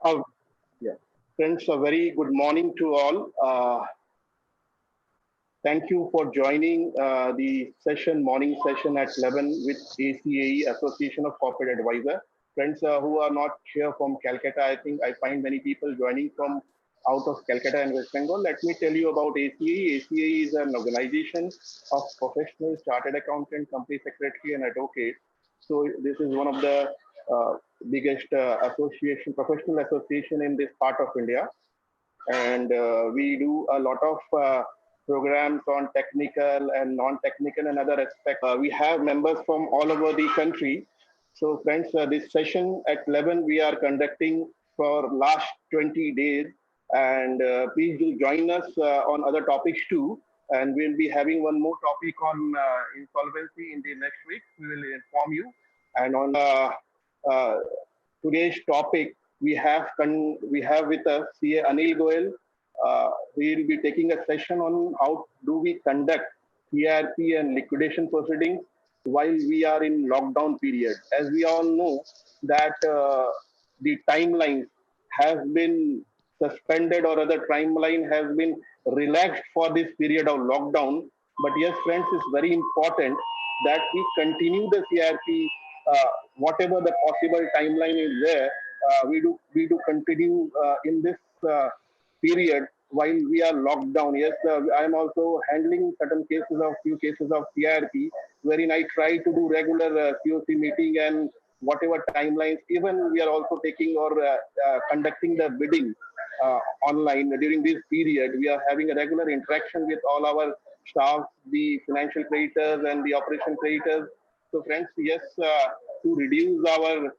Uh, yeah. Friends, a very good morning to all. Thank you for joining the morning session at 11 with ACAE, Association of Corporate Advisor. Friends who are not here from Calcutta, I think I find many people joining from out of Calcutta and West Bengal. Let me tell you about ACAE. ACAE is an organization of professional chartered accountant, company secretary, and advocate. So this is one of the uh, biggest professional association in this part of India, and we do a lot of programs on technical and non-technical and other aspects. We have members from all over the country. So friends, this session at 11 we are conducting for last 20 days, and please do join us on other topics too. And we'll be having one more topic on insolvency in the next week. We will inform you. And on uh, today's topic, we have with us CA Anil Goel. We will be taking a session on how do we conduct CRP and liquidation proceedings while we are in lockdown period. As we all know that the timeline has been suspended, or other timeline has been relaxed for this period of lockdown. But yes, friends, it's very important that we continue the CRP, whatever the possible timeline is there. We do continue in this period while we are locked down. Yes, I am also handling certain few cases of CRP, wherein I try to do regular COC meeting and whatever timelines. Even we are also taking or conducting the bidding online during this period. We are having a regular interaction with all our staff, the financial creditors and the operation creditors. So, friends, yes, to reduce our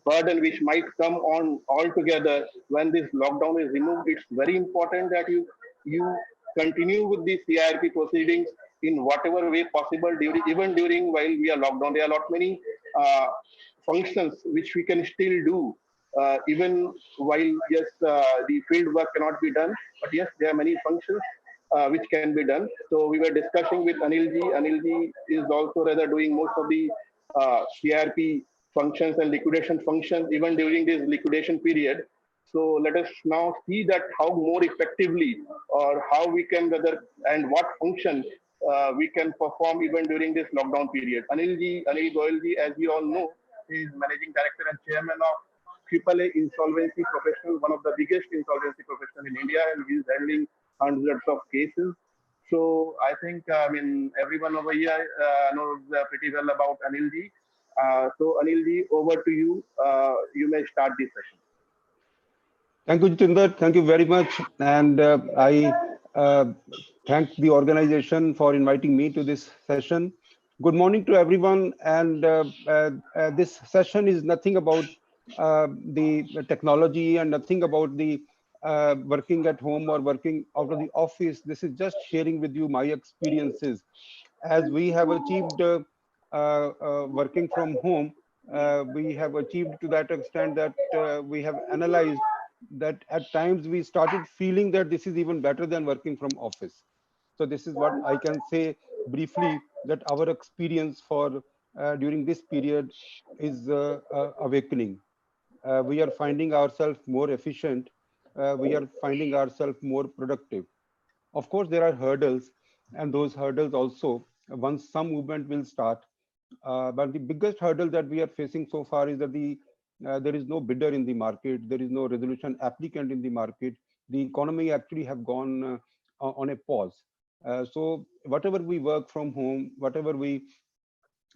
burden which might come on altogether when this lockdown is removed, it's very important that you continue with the CIRP proceedings in whatever way possible even during while we are locked down. There are a lot many uh, functions which we can still do even while yes the field work cannot be done, but yes there are many functions which can be done. So we were discussing with Anilji. Anilji is also rather doing most of the CRP functions and liquidation functions even during this liquidation period. So let us now see that how more effectively or how we can rather and what function we can perform even during this lockdown period. Anil Goyalji, as we all know, is managing director and chairman of AAA Insolvency Professional, one of the biggest insolvency professional in India, and he is handling hundreds of cases. So I think, I mean, everyone over here knows pretty well about Anilji. So Anilji, over to you. You may start this session. Thank you, Jitinder. Thank you very much. And I thank the organization for inviting me to this session. Good morning to everyone. And this session is nothing about the technology and nothing about the working at home or working out of the office. This is just sharing with you my experiences. As we have achieved working from home, we have achieved to that extent that we have analyzed that at times we started feeling that this is even better than working from office. So this is what I can say briefly, that our experience for during this period is awakening. We are finding ourselves more efficient. We are finding ourselves more productive. Of course, there are hurdles, and those hurdles also, once some movement will start. But the biggest hurdle that we are facing so far is that there is no bidder in the market. There is no resolution applicant in the market. The economy actually have gone on a pause. So whatever we work from home, whatever we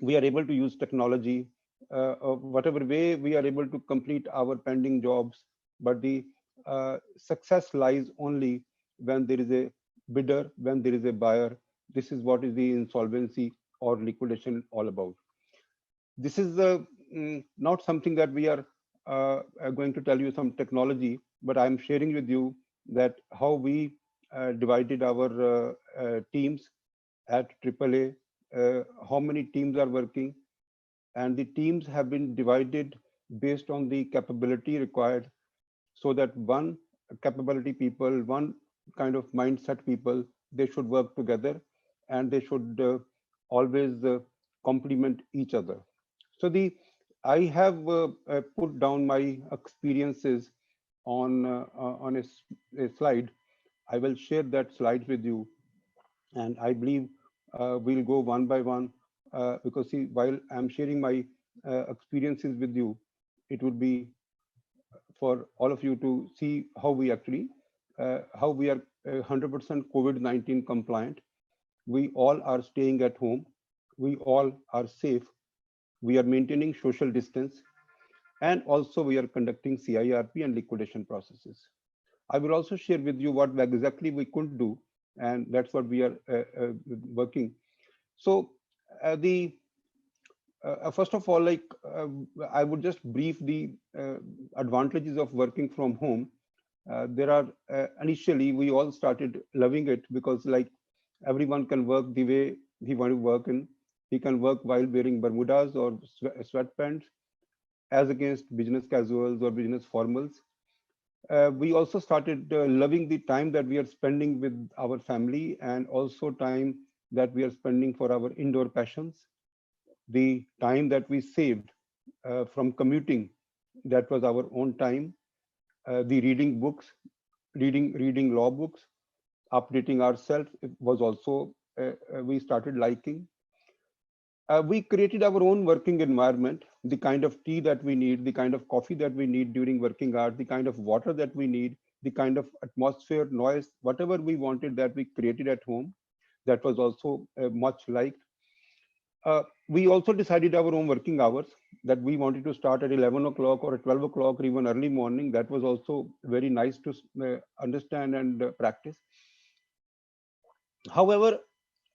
are able to use technology, whatever way we are able to complete our pending jobs, but the success lies only when there is a bidder, when there is a buyer. This is what is the insolvency or liquidation all about. This is not something that we are going to tell you some technology, but I'm sharing with you that how we divided our teams at AAA, how many teams are working, and the teams have been divided based on the capability required, so that one capability people, one kind of mindset people, they should work together, and they should always complement each other. So the I have put down my experiences on a slide. I will share that slide with you, and I believe we'll go one by one because see, while I'm sharing my experiences with you, it would be for all of you to see how we actually how we are 100% COVID-19 compliant. We all are staying at home. We all are safe. We are maintaining social distance, and also we are conducting CIRP and liquidation processes. I will also share with you what exactly we could do, and that's what we are working. So the first of all, I would just brief the advantages of working from home. There are initially we all started loving it because like everyone can work the way he want to work in. He can work while wearing Bermudas or sweatpants, as against business casuals or business formals. We also started loving the time that we are spending with our family, and also time that we are spending for our indoor passions. The time that we saved from commuting, that was our own time. The reading books, reading law books, updating ourselves, it was also we started liking. We created our own working environment, the kind of tea that we need, the kind of coffee that we need during working hours, the kind of water that we need, the kind of atmosphere, noise, whatever we wanted, that we created at home. That was also much liked. We also decided our own working hours, that we wanted to start at 11 o'clock or at 12 o'clock or even early morning. That was also very nice to understand and practice. However,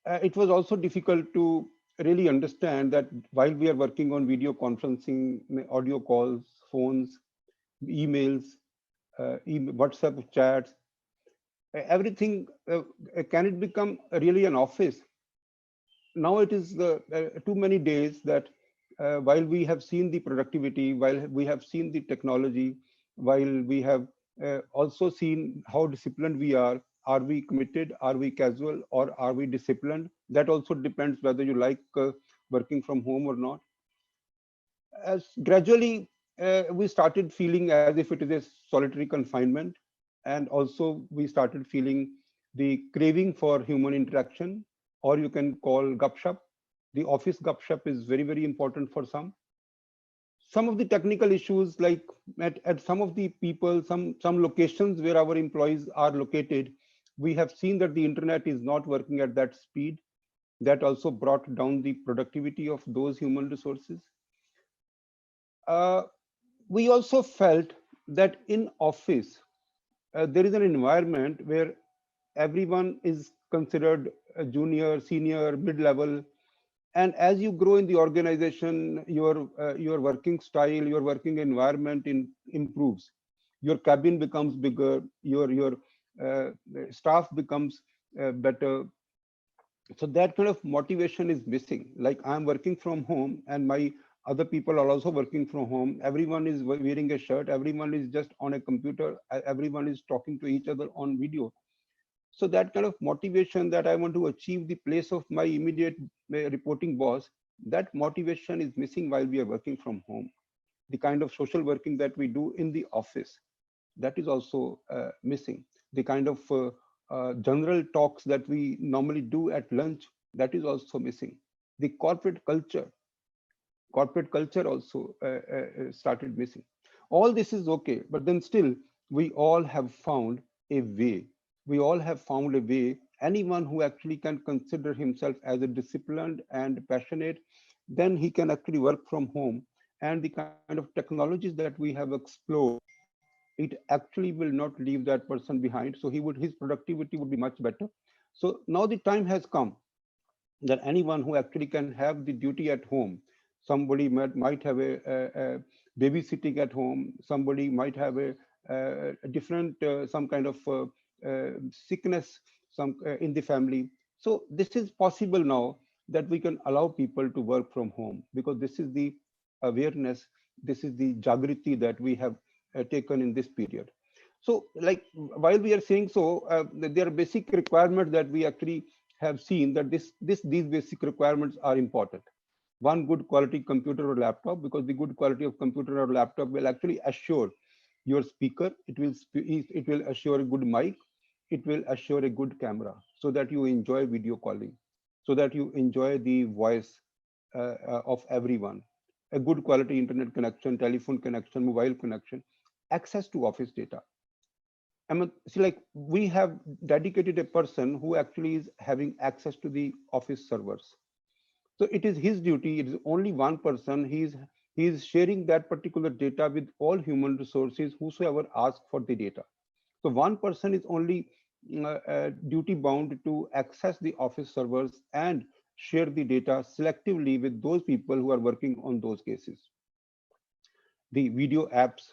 it was also difficult to really understand that while we are working on video conferencing, audio calls, phones, emails, WhatsApp chats, everything, can it become really an office? Now it is too many days that while we have seen the productivity, while we have seen the technology, while we have also seen how disciplined we are we committed, are we casual, or are we disciplined? That also depends whether you like working from home or not. As gradually we started feeling as if it is a solitary confinement, and also we started feeling the craving for human interaction, or you can call gupshup. The office gupshup is very, very important for some. Some of the technical issues, like at some of the people, some locations where our employees are located, we have seen that the internet is not working at that speed. That also brought down the productivity of those human resources. We also felt that in office, there is an environment where everyone is considered a junior, senior, mid-level, and as you grow in the organization, your working style, your working environment improves. Your cabin becomes bigger, your staff becomes better. So that kind of motivation is missing. Like I'm working from home, and my other people are also working from home. Everyone is wearing a shirt, everyone is just on a computer, everyone is talking to each other on video. So that kind of motivation, that I want to achieve the place of my immediate reporting boss, that motivation is missing while we are working from home. The kind of social working that we do in the office, that is also missing. The kind of general talks that we normally do at lunch, that is also missing. The corporate culture also started missing. All this is okay, but then still we all have found a way. We all have found a way. Anyone who actually can consider himself as a disciplined and passionate, then he can actually work from home. And the kind of technologies that we have explored, it actually will not leave that person behind. So his productivity would be much better. So now the time has come that anyone who actually can have the duty at home, somebody might have a babysitting at home, somebody might have a different some kind of sickness in the family. So this is possible now, that we can allow people to work from home, because this is the awareness, this is the jagriti that we have taken in this period. So like while we are saying so, there are basic requirements that we actually have seen, that these basic requirements are important. one good quality computer or laptop, because the good quality of computer or laptop will actually assure your speaker, it will assure a good mic, it will assure a good camera, so that you enjoy video calling, so that you enjoy the voice of everyone, a good quality internet connection, telephone connection, mobile connection, access to office data. I mean, see, like we have dedicated a person who actually is having access to the office servers. So it is his duty. It is only one person. He is sharing that particular data with all human resources, whosoever ask for the data. So one person is only duty bound to access the office servers and share the data selectively with those people who are working on those cases. The video apps,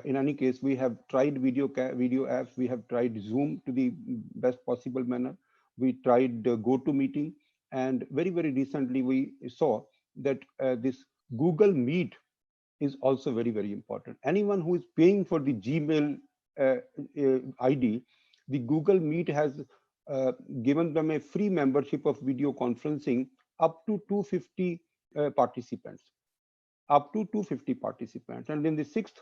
in any case, we have tried video apps, we have tried Zoom to the best possible manner, we tried GoToMeeting, and very recently we saw that this Google Meet is also very important. Anyone who is paying for the Gmail ID, the Google Meet has given them a free membership of video conferencing up to 250 participants, up to 250 participants. And then the sixth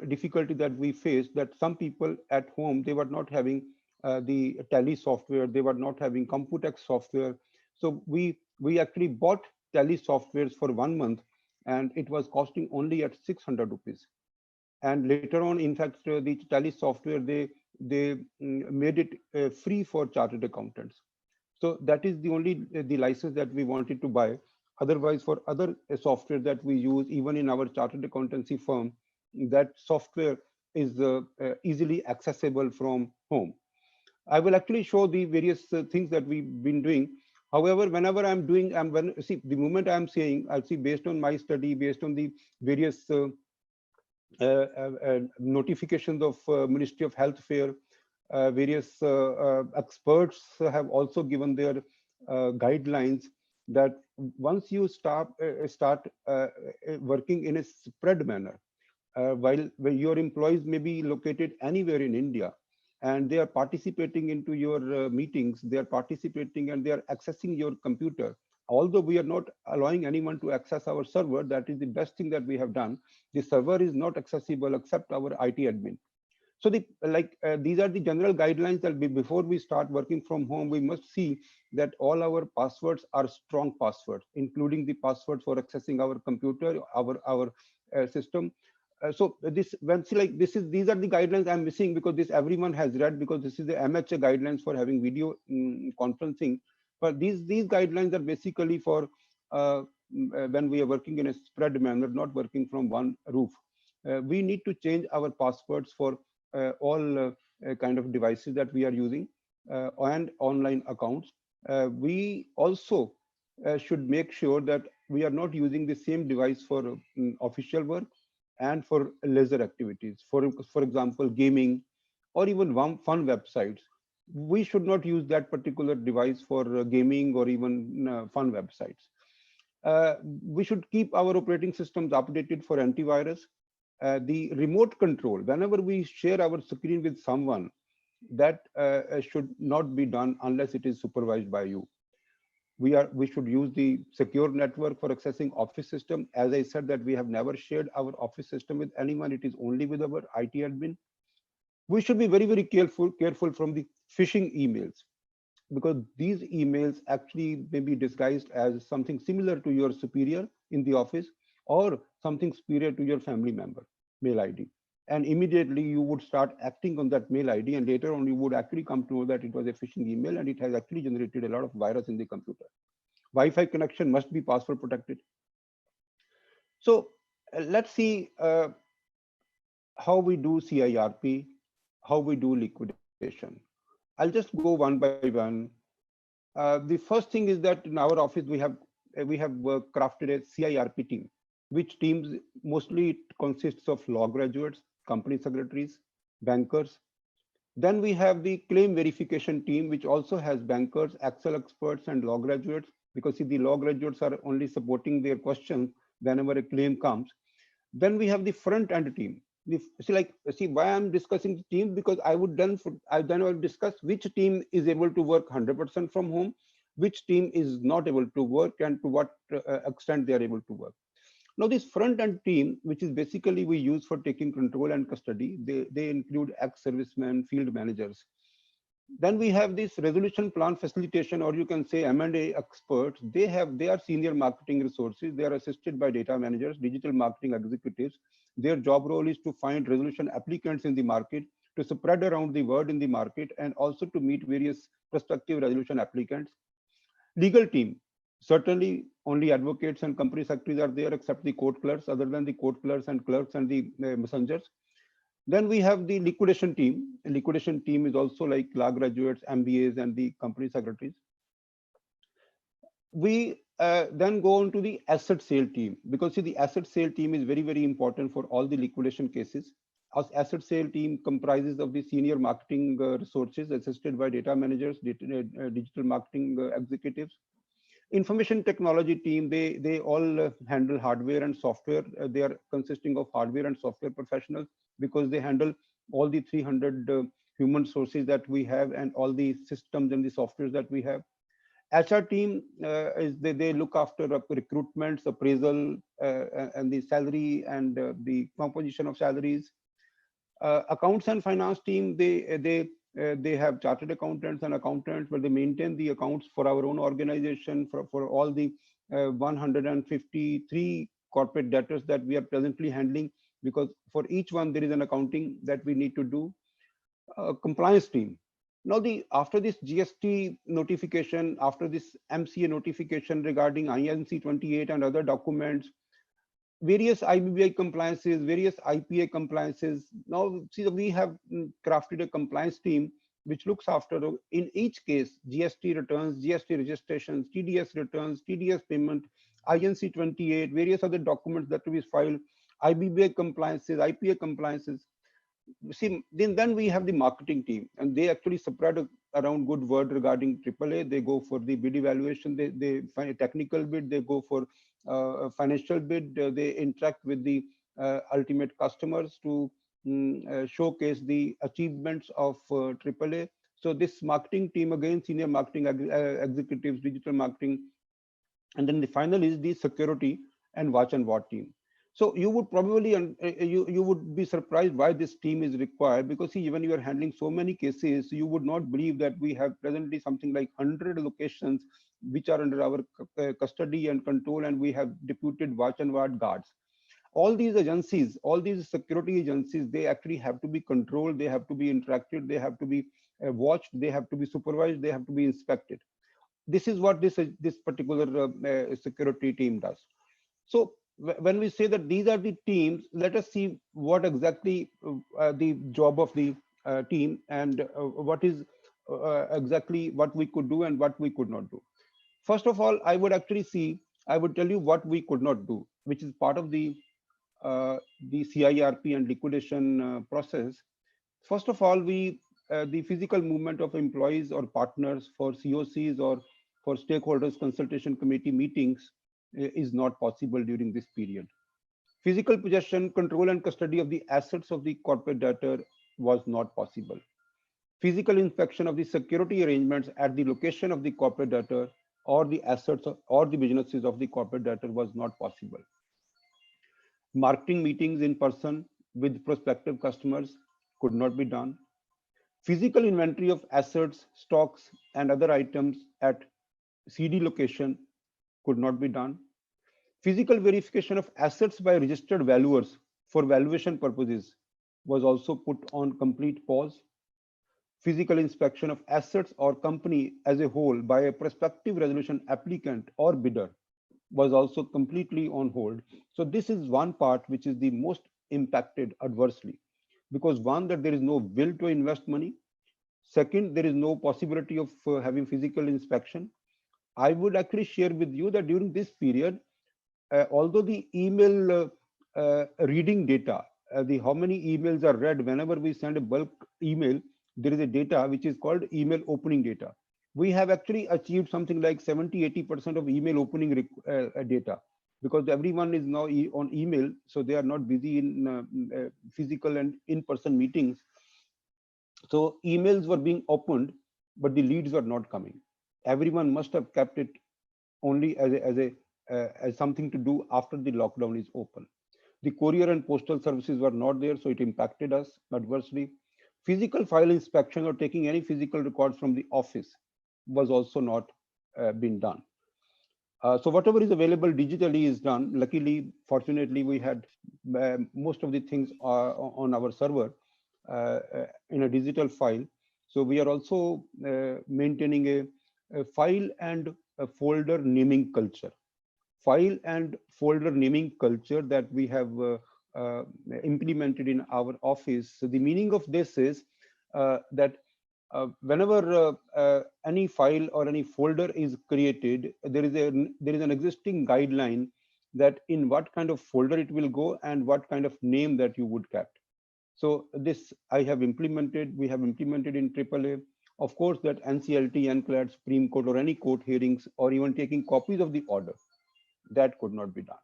difficulty that we faced, that some people at home, they were not having the Tally software, they were not having Computex software. So we actually bought Tally softwares for 1 month, and it was costing only at 600 rupees. And later on, in fact, the Tally software, they made it free for chartered accountants. So that is the only the license that we wanted to buy. Otherwise, for other software that we use, even in our chartered accountancy firm, that software is easily accessible from home. I will actually show the various things that we've been doing. However, whenever I'm doing, see, the moment I'm saying, I'll see, based on my study, based on the various notifications of Ministry of Health Fair, various experts have also given their guidelines that once you start working in a spread manner, while your employees may be located anywhere in India, and they are participating into your meetings, they are participating and they are accessing your computer. Although we are not allowing anyone to access our server, that is the best thing that we have done. The server is not accessible except our IT admin. So these are the general guidelines that before we start working from home, we must see that all our passwords are strong passwords, including the password for accessing our computer, our system. So this, when see, like these are the guidelines I'm missing, because this everyone has read, because this is the MHA guidelines for having video conferencing. But these guidelines are basically for when we are working in a spread manner, not working from one roof. We need to change our passwords for all kind of devices that we are using and online accounts. We also should make sure that we are not using the same device for official work and for leisure activities. For example, gaming or even fun websites. We should not use that particular device for gaming or even fun websites. We should keep our operating systems updated for antivirus. The remote control, whenever we share our screen with someone, that should not be done unless it is supervised by you. We should use the secure network for accessing office system. As I said, that we have never shared our office system with anyone. It is only with our IT admin. We should be very careful from the phishing emails, because these emails actually may be disguised as something similar to your superior in the office, or something superior to your family member mail ID. And immediately you would start acting on that mail ID, and later on you would actually come to know that it was a phishing email and it has actually generated a lot of virus in the computer. Wi-Fi connection must be password protected. So let's see how we do CIRP, how we do liquidation. I'll just go one by one. The first thing is that in our office we have crafted a CIRP team, which teams mostly it consists of law graduates, company secretaries, bankers. Then we have the claim verification team, which also has bankers, Excel experts, and law graduates, because see, the law graduates are only supporting their questions whenever a claim comes. Then we have the front end team. See why I'm discussing the team, because I will discuss which team is able to work 100% from home, which team is not able to work and to what extent they are able to work. Now, this front end team, which is basically we use for taking control and custody, they include ex-servicemen, field managers. Then we have this resolution plan facilitation, or you can say M&A experts. They are senior marketing resources. They are assisted by data managers, digital marketing executives. Their job role is to find resolution applicants in the market, to spread around the word in the market, and also to meet various prospective resolution applicants. Legal team, certainly only advocates and company secretaries are there, except the court clerks, other than the court clerks and the messengers. Then we have the liquidation team. The liquidation team is also like law graduates, MBAs, and the company secretaries. We then go on to the asset sale team, because see, the asset sale team is very, very important for all the liquidation cases. Our asset sale team comprises of the senior marketing resources assisted by data managers, digital marketing executives. Information technology team, they all handle hardware and software. They are consisting of hardware and software professionals, because they handle all the 300 human sources that we have and all the systems and the softwares that we have. HR team is they look after recruitments, appraisal, and the salary and the composition of salaries. Accounts and finance team, they have chartered accountants and accountants, but they maintain the accounts for our own organization for all the 153 corporate debtors that we are presently handling, because for each one there is an accounting that we need to do. Compliance team. Now, after this GST notification, after this MCA notification regarding INC 28 and other documents, various IBBI compliances, various IPA compliances. Now, see, we have crafted a compliance team which looks after, in each case, GST returns, GST registrations, TDS returns, TDS payment, INC 28, various other documents that we file, IBBI compliances, IPA compliances. See, then we have the marketing team, and they actually spread around good word regarding AAA. They go for the bid evaluation, they find a technical bid, they go for financial bid, they interact with the ultimate customers to showcase the achievements of AAA. So this marketing team, again, senior marketing executives, digital marketing, and then the final is the security and watch and ward team. So you would probably, you would be surprised why this team is required, because see, when you are handling so many cases, you would not believe that we have presently something like 100 locations which are under our custody and control, and we have deputed watch and ward guards. All these agencies, all these security agencies, they actually have to be controlled, they have to be interacted, they have to be watched, they have to be supervised, they have to be inspected. This is what this particular security team does. So when we say that these are the teams, let us see what exactly the job of the team, and what is exactly what we could do and what we could not do. First of all, I would tell you what we could not do, which is part of the CIRP and liquidation process. First of all, the physical movement of employees or partners for COCs or for stakeholders consultation committee meetings is not possible during this period. Physical possession, control, and custody of the assets of the corporate debtor was not possible. Physical inspection of the security arrangements at the location of the corporate debtor or the assets or the businesses of the corporate debtor was not possible. Marketing meetings in person with prospective customers could not be done. Physical inventory of assets, stocks, and other items at CD location could not be done. Physical verification of assets by registered valuers for valuation purposes was also put on complete pause. Physical inspection of assets or company as a whole by a prospective resolution applicant or bidder was also completely on hold. So this is one part which is the most impacted adversely, because one, that there is no will to invest money. Second, there is no possibility of having physical inspection. I would actually share with you that during this period, although the email reading data, how many emails are read whenever we send a bulk email, there is a data which is called email opening data. We have actually achieved something like 70-80% of email opening data, because everyone is now on email, so they are not busy in physical and in-person meetings. So emails were being opened, but the leads were not coming. everyone must have kept it only as something to do after the lockdown is open. The courier and postal services were not there, so it impacted us adversely. Physical file inspection or taking any physical records from the office was also not been done. So whatever is available digitally is done. Luckily, fortunately, we had most of the things on our server in a digital file. So we are also maintaining a file and a folder naming culture. File and folder naming culture that we have implemented in our office. So the meaning of this is that whenever any file or any folder is created, there is an existing guideline that in what kind of folder it will go and what kind of name that you would kept. So this I have implemented. We have implemented in AAA. Of course, that NCLT, NCLAT, Supreme Court, or any court hearings, or even taking copies of the order, that could not be done.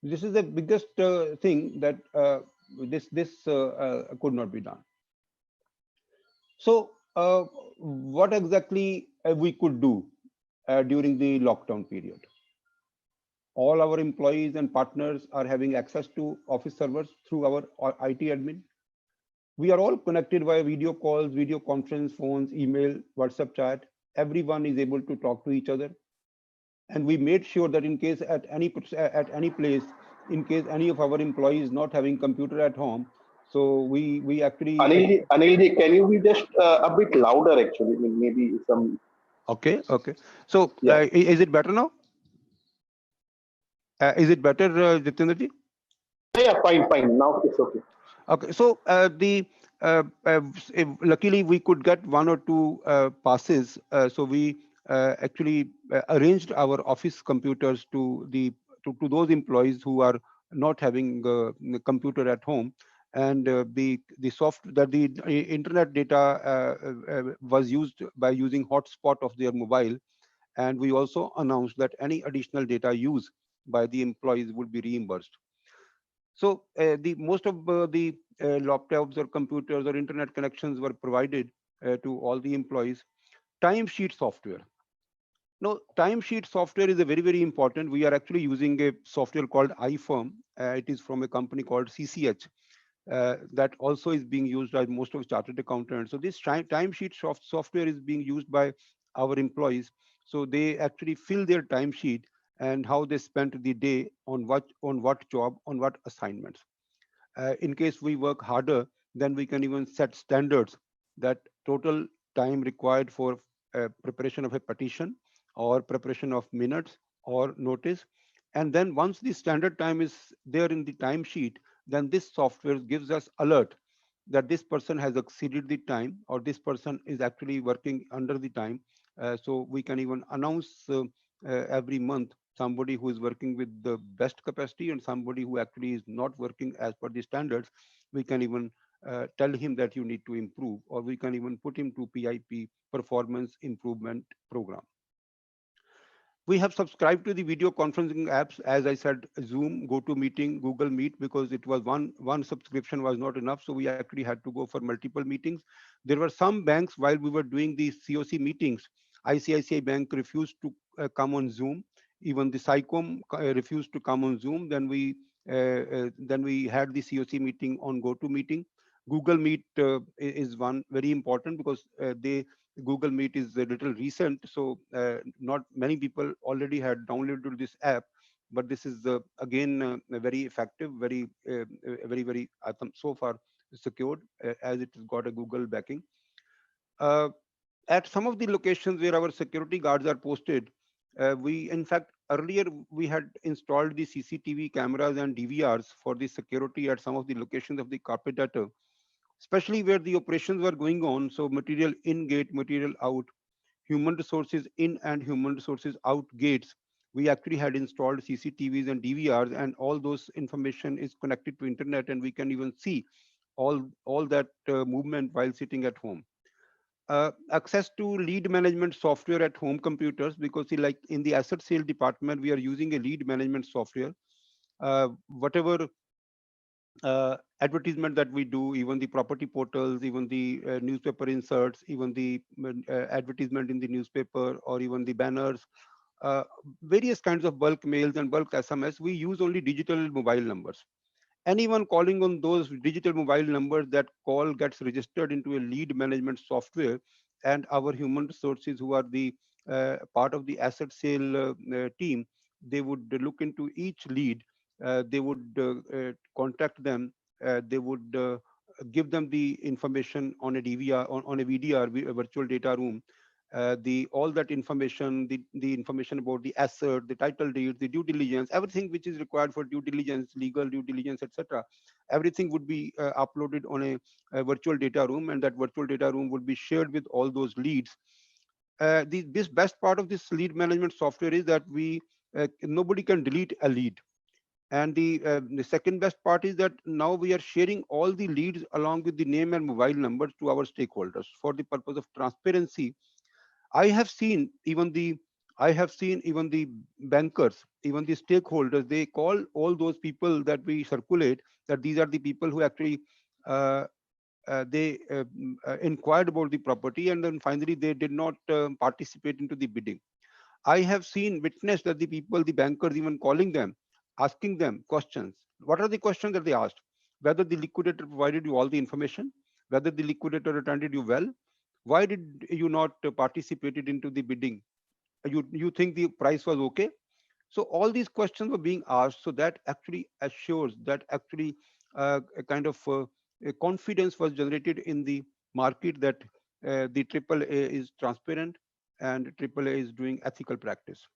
This is the biggest thing that this could not be done. So what exactly we could do during the lockdown period? All our employees and partners are having access to office servers through our IT admin. We are all connected via video calls, video conference, phones, email, WhatsApp chat. Everyone is able to talk to each other. And we made sure that in case at any place, in case any of our employees is not having computer at home, so we actually Anil, can you be just a bit louder actually? Maybe some. okay. So Yeah. is it better now? Is it better, Jitendra ji? Yeah, fine. Now it's okay. Okay, so luckily we could get one or two passes. So we actually arranged our office computers to those employees who are not having a computer at home, and the internet data was used by using hotspot of their mobile, and we also announced that any additional data used by the employees would be reimbursed. So the most of the laptops or computers or internet connections were provided to all the employees. Timesheet software. Now, timesheet software is a very important. We are actually using a software called iFirm. It is from a company called CCH. That also is being used by most of chartered accountants. So this timesheet software is being used by our employees. So they actually fill their timesheet and how they spent the day on what job, on what assignments. In case we work harder, then we can even set standards that total time required for preparation of a petition or preparation of minutes or notice. And then once the standard time is there in the timesheet, then this software gives us alert that this person has exceeded the time or this person is actually working under the time. So we can even announce every month somebody who is working with the best capacity and somebody who actually is not working as per the standards. We can even tell him that you need to improve, or we can even put him to PIP, performance improvement program. We have subscribed to the video conferencing apps, as I said, Zoom, GoToMeeting, Google Meet, because it was one subscription was not enough. So we actually had to go for multiple meetings. There were some banks while we were doing the COC meetings, ICICI Bank refused to come on Zoom. Even the SICOM refused to come on Zoom. Then we had the COC meeting on GoToMeeting. Google Meet is one very important because Google Meet is a little recent, so not many people already had downloaded this app, but this is again very effective, very so far secured as it has got a Google backing. At some of the locations where our security guards are posted, we in fact earlier we had installed the CCTV cameras and DVRs for the security at some of the locations of the carpet data, especially where the operations were going on. So material in gate, material out, human resources in and human resources out gates. We actually had installed CCTVs and DVRs, and all those information is connected to internet, and we can even see all that movement while sitting at home. Access to lead management software at home computers, because like in the asset sale department, we are using a lead management software. Whatever advertisement that we do, even the property portals, even the newspaper inserts, even the advertisement in the newspaper, or even the banners, uh, various kinds of bulk mails and bulk SMS, we use only digital mobile numbers. Anyone calling on those digital mobile numbers, that call gets registered into a lead management software, and our human resources, who are the part of the asset sale team, they would look into each lead. They would contact them. They would give them the information on a DVR, on a VDR, a virtual data room, the all that information, the information about the asset, the title deed, the due diligence, everything which is required for due diligence, legal due diligence, etc. Everything would be uploaded on a virtual data room, and that virtual data room would be shared with all those leads. This best part of this lead management software is that we nobody can delete a lead. And the second best part is that now we are sharing all the leads along with the name and mobile numbers to our stakeholders for the purpose of transparency. I have seen even the I have seen even the bankers, even the stakeholders, they call all those people that we circulate, that these are the people who actually uh, inquired about the property, and then finally they did not participate into the bidding. I have seen, witnessed that the people, the bankers, even calling them, asking them questions. What are the questions that they asked? Whether the liquidator provided you all the information, whether the liquidator attended you well, why did you not participated into the bidding? You think the price was okay? So all these questions were being asked. So that actually assures that actually a kind of a confidence was generated in the market that the AAA is transparent and AAA is doing ethical practice.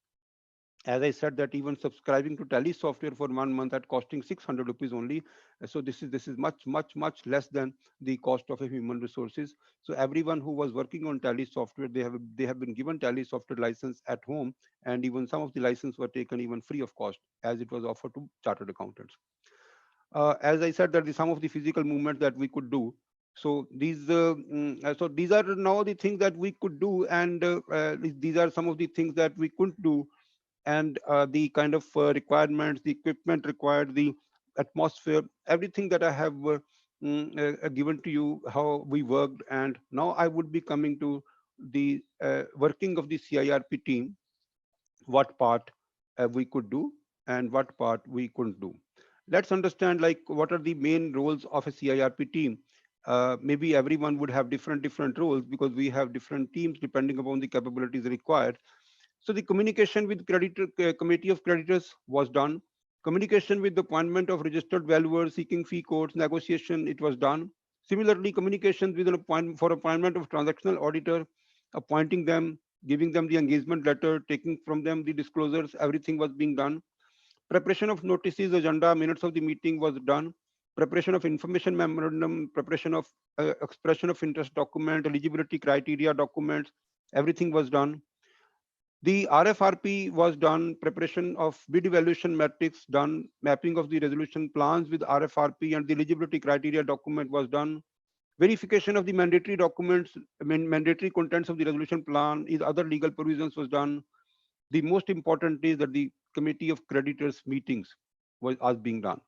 As I said, that even subscribing to Tally software for 1 month at costing 600 rupees only. So this is much less than the cost of a human resources. So everyone who was working on Tally software, they have been given Tally software license at home, and even some of the license were taken even free of cost, as it was offered to chartered accountants. As I said, that some of the physical movements that we could do. So these are now the things that we could do, and these are some of the things that we couldn't do, and the kind of requirements, the equipment required, the atmosphere, everything that I have given to you, how we worked. And now I would be coming to the working of the CIRP team, what part we could do and what part we couldn't do. Let's understand, like, what are the main roles of a CIRP team. Maybe everyone would have different roles, because we have different teams depending upon the capabilities required. So the communication with committee of creditors was done. Communication with the appointment of registered valuers seeking fee quotes, negotiation, it was done. Similarly, communications with an appointment for appointment of transactional auditor, appointing them, giving them the engagement letter, taking from them the disclosures, everything was being done. Preparation of notices, agenda, minutes of the meeting was done. Preparation of information memorandum, preparation of expression of interest document, eligibility criteria documents, everything was done. The RFRP was done, preparation of bid evaluation metrics done, mapping of the resolution plans with RFRP and the eligibility criteria document was done. Verification of the mandatory documents, mandatory contents of the resolution plan is other legal provisions was done. The most important is that the committee of creditors meetings was being done.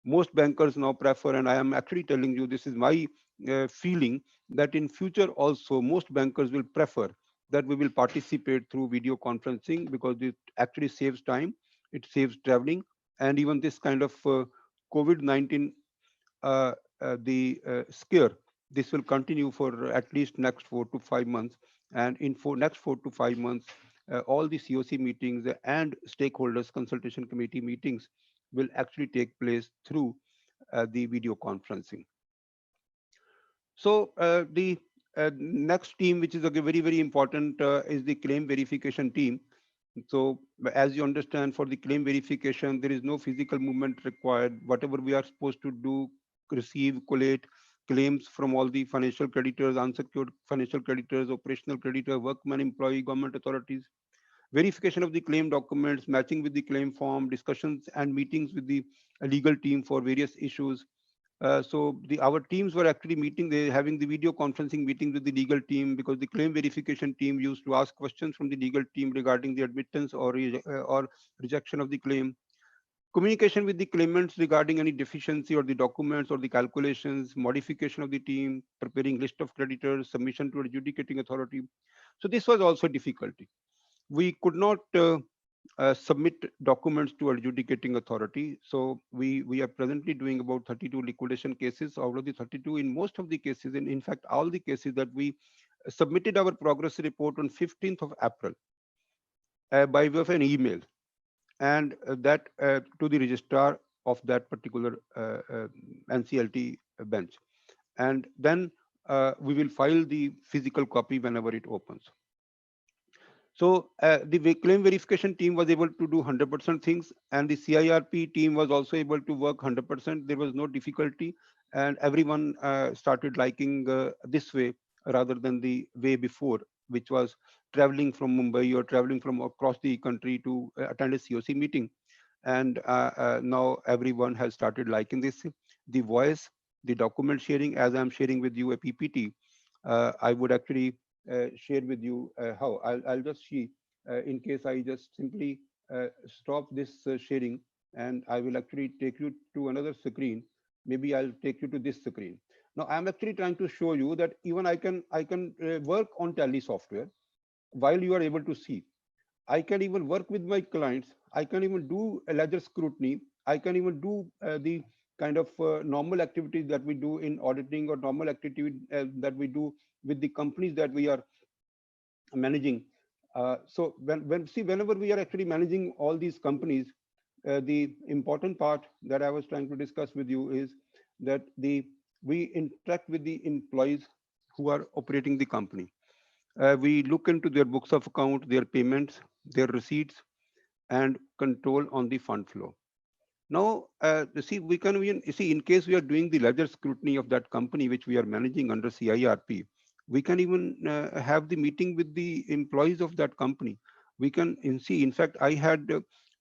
Most bankers now prefer, and I am actually telling you, this is my feeling, that in future also most bankers will prefer that we will participate through video conferencing, because it actually saves time, it saves traveling, and even this kind of COVID-19 the scare, this will continue for at least next 4 to 5 months. And in next 4 to 5 months, all the COC meetings and stakeholders consultation committee meetings will actually take place through the video conferencing. So the next team, which is a very important, is the claim verification team. So as you understand, for the claim verification, there is no physical movement required. Whatever we are supposed to do, receive, collate claims from all the financial creditors, unsecured financial creditors, operational creditor, workman, employee, government authorities, verification of the claim documents, matching with the claim form, discussions and meetings with the legal team for various issues. So our teams were actually meeting, they having the video conferencing meetings with the legal team, because the claim verification team used to ask questions from the legal team regarding the admittance or rejection of the claim. Communication with the claimants regarding any deficiency or the documents or the calculations, modification of the team, preparing list of creditors, submission to adjudicating authority. So this was also a difficulty. We could not submit documents to adjudicating authority. So we are presently doing about 32 liquidation cases. Out of the 32, in most of the cases, and in fact all the cases, that we submitted our progress report on 15th of April by way of an email, and that to the registrar of that particular NCLT bench, and then we will file the physical copy whenever it opens. So the claim verification team was able to do 100% things, and the CIRP team was also able to work 100%. There was no difficulty, and everyone started liking this way rather than the way before, which was traveling from Mumbai or traveling from across the country to attend a COC meeting. And now everyone has started liking this. The voice, the document sharing, as I'm sharing with you a PPT, I would actually share with you how. I'll just see in case I just simply stop this sharing, and I will actually take you to another screen. Maybe I'll take you to this screen. Now I'm actually trying to show you that even I can work on Tally software while you are able to see. I can even work with my clients. I can even do a ledger scrutiny. I can even do the kind of normal activities that we do in auditing, or normal activity that we do with the companies that we are managing. So whenever we are actually managing all these companies, the important part that I was trying to discuss with you is that we interact with the employees who are operating the company. We look into their books of account, their payments, their receipts, and control on the fund flow. Now, see, we can even see, in case we are doing the ledger scrutiny of that company which we are managing under CIRP, we can even have the meeting with the employees of that company. We can see, in fact, I had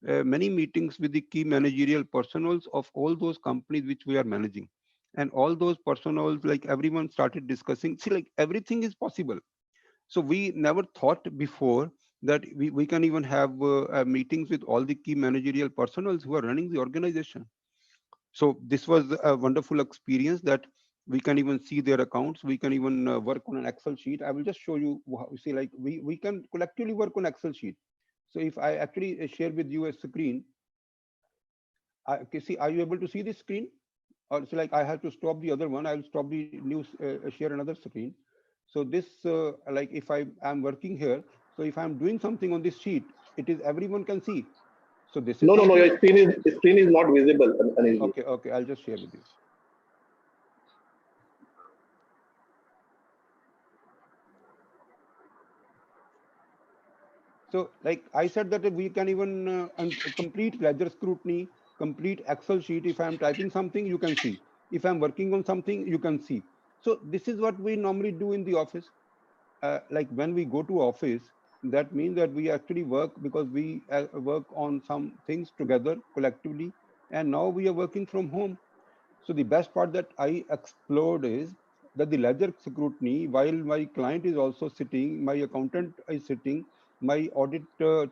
many meetings with the key managerial personals of all those companies which we are managing. And all those personals, like everyone started discussing, see, like everything is possible. So we never thought before that we can even have meetings with all the key managerial personals who are running the organization. So this was a wonderful experience, that we can even see their accounts. We can even work on an Excel sheet. I will just show you how, see, like we can collectively work on Excel sheet. So if I actually share with you a screen, see, are you able to see this screen? Or so like I have to stop the other one. I will stop the news, share another screen. So this, like if I am working here, so if I'm doing something on this sheet, it is everyone can see. So this is No, no, no. something. Your screen is not visible, Anil. Okay, okay. I'll just share with you. So like I said that we can even complete ledger scrutiny, complete Excel sheet. If I'm typing something, you can see. If I'm working on something, you can see. So this is what we normally do in the office. Like when we go to office, that means that we actually work because we work on some things together collectively, and now we are working from home. So the best part that I explored is that the ledger scrutiny, while my client is also sitting, my accountant is sitting, my audit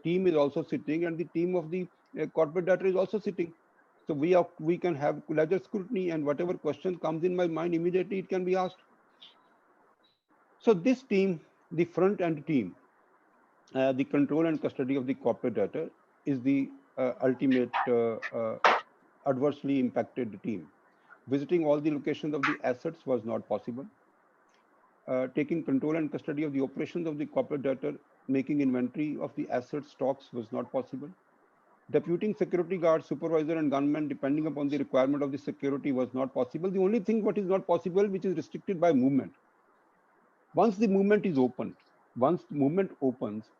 team is also sitting, and the team of the corporate data is also sitting. So we can have ledger scrutiny, and whatever question comes in my mind, immediately it can be asked. So this team, the front end team, the control and custody of the corporate data, is the ultimate adversely impacted team. Visiting all the locations of the assets was not possible. Taking control and custody of the operations of the corporate data, making inventory of the asset stocks was not possible. Deputing security guard, supervisor, and gunmen, depending upon the requirement of the security, was not possible. The only thing what is not possible, which is restricted by movement. Once the movement is opened, once the movement opens,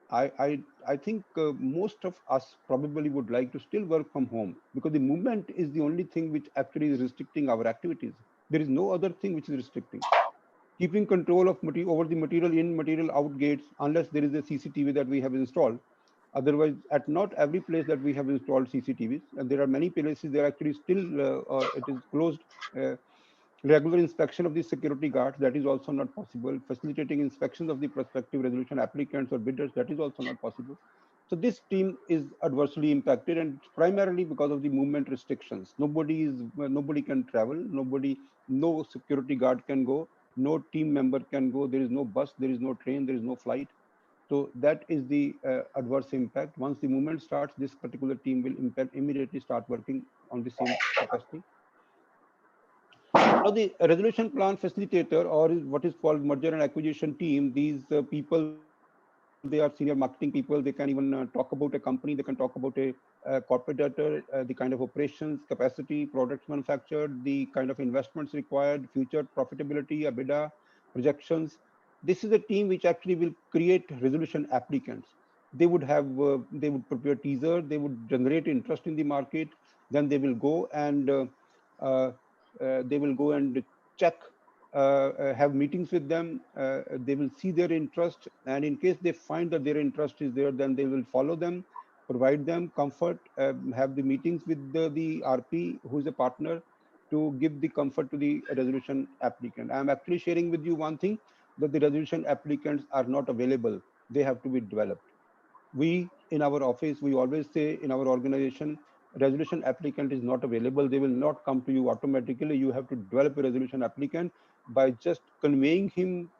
I think most of us probably would like to still work from home, because the movement is the only thing which actually is restricting our activities. There is no other thing which is restricting. Keeping control of over the material in, material out gates, unless there is a CCTV that we have installed. Otherwise, at not every place that we have installed CCTVs, and there are many places they are actually still it is closed. Regular inspection of the security guards, that is also not possible. Facilitating inspections of the prospective resolution applicants or bidders, that is also not possible. So this team is adversely impacted, and it's primarily because of the movement restrictions. Nobody can travel. No security guard can go. No team member can go. There is no bus. There is no train. There is no flight. So that is the adverse impact. Once the movement starts, this particular team will immediately start working on the same capacity. Now, the resolution plan facilitator, or what is called merger and acquisition team, these people, they are senior marketing people. They can even talk about a company. They can talk about a corporate debtor, the kind of operations, capacity, products manufactured, the kind of investments required, future profitability, EBITDA projections. This is a team which actually will create resolution applicants. They would prepare teaser. They would generate interest in the market. Then they will go and uh, check, have meetings with them. They will see their interest, and in case they find that their interest is there, then they will follow them, provide them comfort, have the meetings with the RP, who is a partner, to give the comfort to the resolution applicant. I am actually sharing with you one thing, that the resolution applicants are not available. They have to be developed. We in our office, we always say in our organization, resolution applicant is not available. They will not come to you automatically. You have to develop a resolution applicant by just convincing